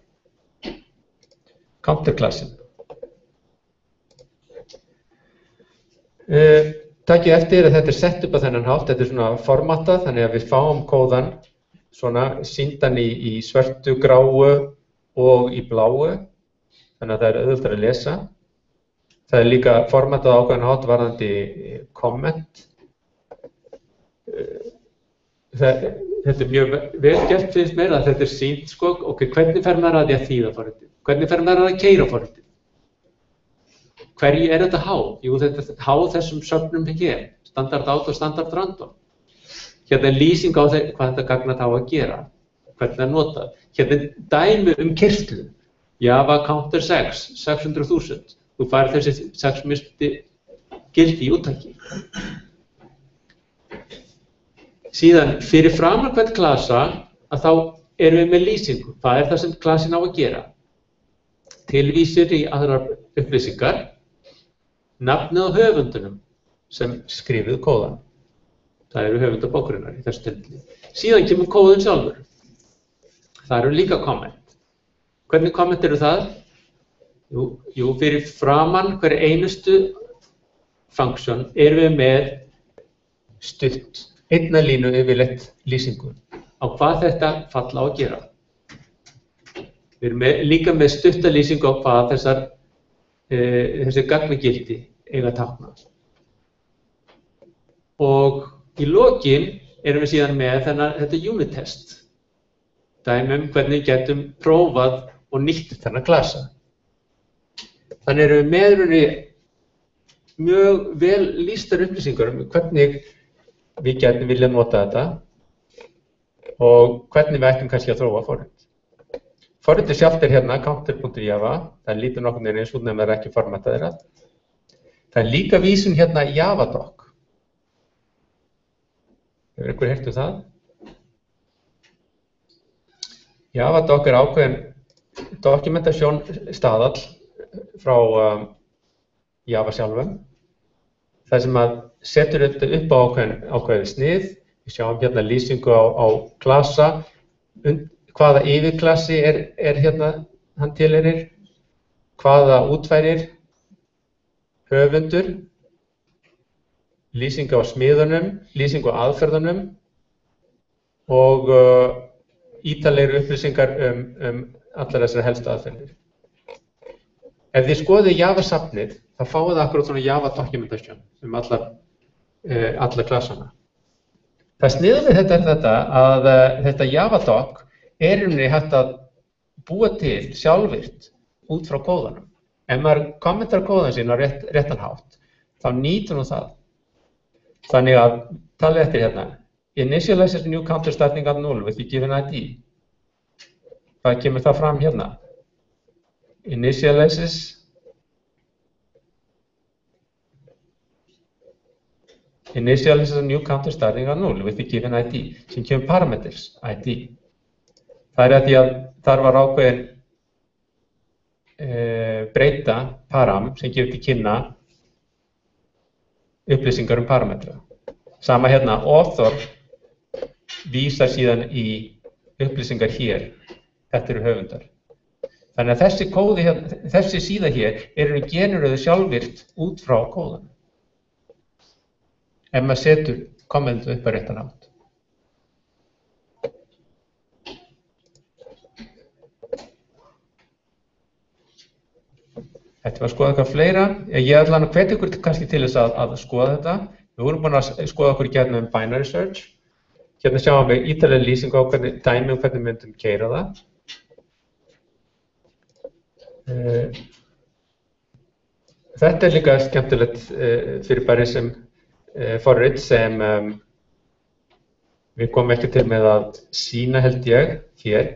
Counter klassin. Takið eftir að þetta sett upp á þennan hátt, þetta svona formatað, þannig að við fáum kóðan svona sýndan í svörtu, gráu og í bláu, þannig að það auðveldara að lesa. Það líka formatað ákveðin hátt varðandi komment. Þetta mjög vel gert finnst mér að þetta sýnt sko, hvernig fer maður að því að þýða forritið? Hvernig fer maður að keyra forritið? Hverju þetta háð? Jú, þetta háð þessum söfnum hér, standard out og standard random. Hérna lýsing á hvað þetta gagnat á að gera, hvernig það notað. Hérna dæmi keyrslu, Java counter 600.000. Þú fær þessi 6 mismunandi gildi í úttaki. Síðan fyrir framan hvern klasa að þá erum við með lýsingu. Hvað það sem klasin á að gera? Tilvísir í aðrar upplýsingar. Nafnið á höfundunum sem skrifuðu kóðan. Það eru höfundar bókurinnar í þessu tilfelli. Síðan kemur kóðin sjálfur. Það eru líka komment. Hvernig komment eru það? Jú, fyrir framan hver einustu function erum við með stutt, einna línu yfirleitt lýsingu á hvað þetta falla á að gera. Við erum líka með stutta lýsingu á hvað þessi gagnagildi eiga að tákna. Og í lokin erum við síðan með þetta unit test. Dæmi hvernig við getum prófað og nýtt þennan klasa. Þannig erum við með mjög vel lýstar upplýsingar hvernig við getum vilja nota þetta og hvernig við ættum kannski að þróa forrit. Forritið sjálft hérna, counter.java, það lítur nokkurn veginn eins út nema það ekki formatað þeirra. Það líka vísun hérna í Javadoc. Hefur einhver heyrt það? Javadoc ákveðin dokumentasjón staðall frá Java sjálfum. Það sem að setur þetta upp á ákveðið snið. Við sjáum hérna lýsingu á klasa, hvaða yfirklassi hérna hann tilheyrir, hvaða útfærir, höfundur, lýsing á smiðunum, lýsing á aðferðunum og ítarlegri upplýsingar allar þessar helstu aðferðir. Ef þið skoðið Java-safnið, þá fáið það akkurat svona Java documentation alla klassana. Það sniðum við þetta að þetta Javadoc hægt að búa til sjálfvirkt út frá kóðanum. Ef maður kommentar kóðan sín á réttan hátt, þá nýtur það. Þannig að talið eftir hérna. Initializes new counter starting at 0 with the given ID. Hvað kemur það fram hérna? Initializes a new counter starting at 0 with the given ID, sem kemur parameters ID. Það að því að þar var ákveðin breyta param sem gefur til kynna upplýsingar parametra. Sama hérna, author vísar síðan í upplýsingar hér, þetta eru höfundar. Þannig að þessi kóði, þessi síða hér generuðu sjálfvirkt út frá kóðan. Ef maður setur kommentu upp á réttan hátt. Þetta var að skoða eitthvað fleira. Ég ætla að hvetja ykkur kannski til þess að skoða þetta. Við vorum búin að skoða okkur hérna binary search. Hérna sjáum við ítarlega lýsingu á dæmi hvernig myndum keyra það. Þetta líka skemmtilegt fyrirbæri sem forrit sem við komum ekki til með að sýna held ég hér.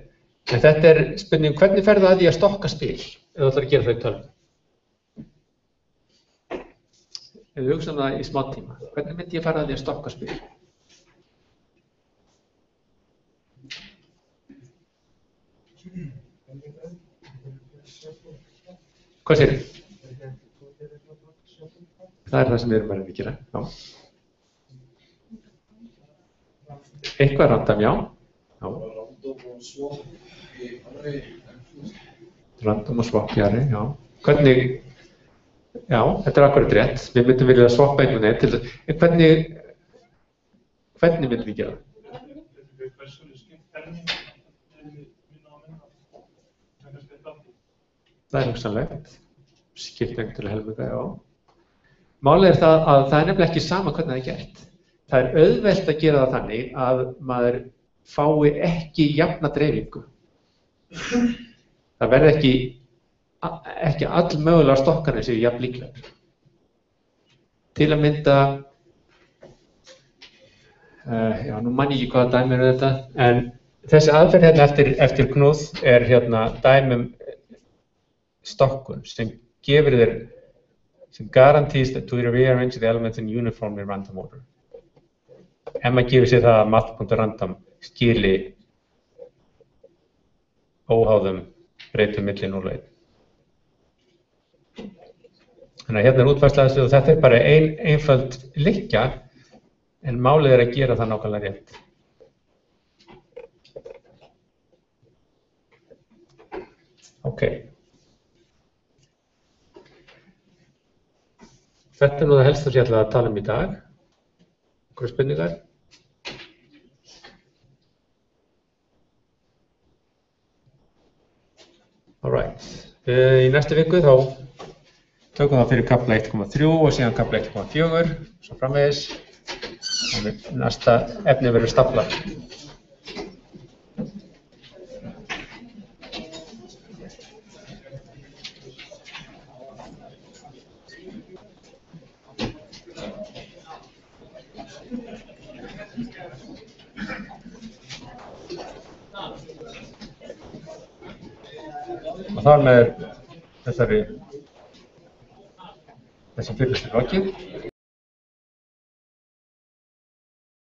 En þetta spurning hvernig fer það að því að stokka spil ef þú ætlar að gera það í tölvu. Ef við hugsaum það í smá tíma, hvernig myndi ég fara að því að stokka spil? Hvað segir þið? Það er það sem við erum að gera, já. Eitthvað random, já. Random og swap í array, já. Hvernig, já, þetta er akkurat rétt. Við myndum vilja swappa einhvern veginn til þess. Hvernig myndum við gera það? Það er hugsanlegt. Skipta einhvern til helminga, já. Málið er það að það er nefnilega ekki sama hvernig það er gert. Það er auðvelt að gera það þannig að maður fái ekki jafna dreifingu. Það verði ekki allmögulega stokkarnir séu jafn líklegar. Til að mynda, já, nú man ég ekki hvaða dæmi eru þetta, en þessi aðferð hérna eftir Knuth er hérna dæmum stokkun sem gefur þér sem guarantees that to rearrange the elements in uniformly random order. Ef maður gefur sér það að math.random skili óháðum breytum milli 0 og 1. Þannig að hérna er útfærsla þessu og þetta er bara einföld lykkja en málið er að gera það nákvæmlega rétt. Ok. Þetta er nú það helsta sem ég ætla að tala í dag. Einhverjar spurningar? Alright. Í næstu viku þá tökum við það fyrir kafla 1,3 og síðan kafla 1,4 svo framvegis. Og næsta efni verður stafla. Og þar með þessi fyrirlestur lokið.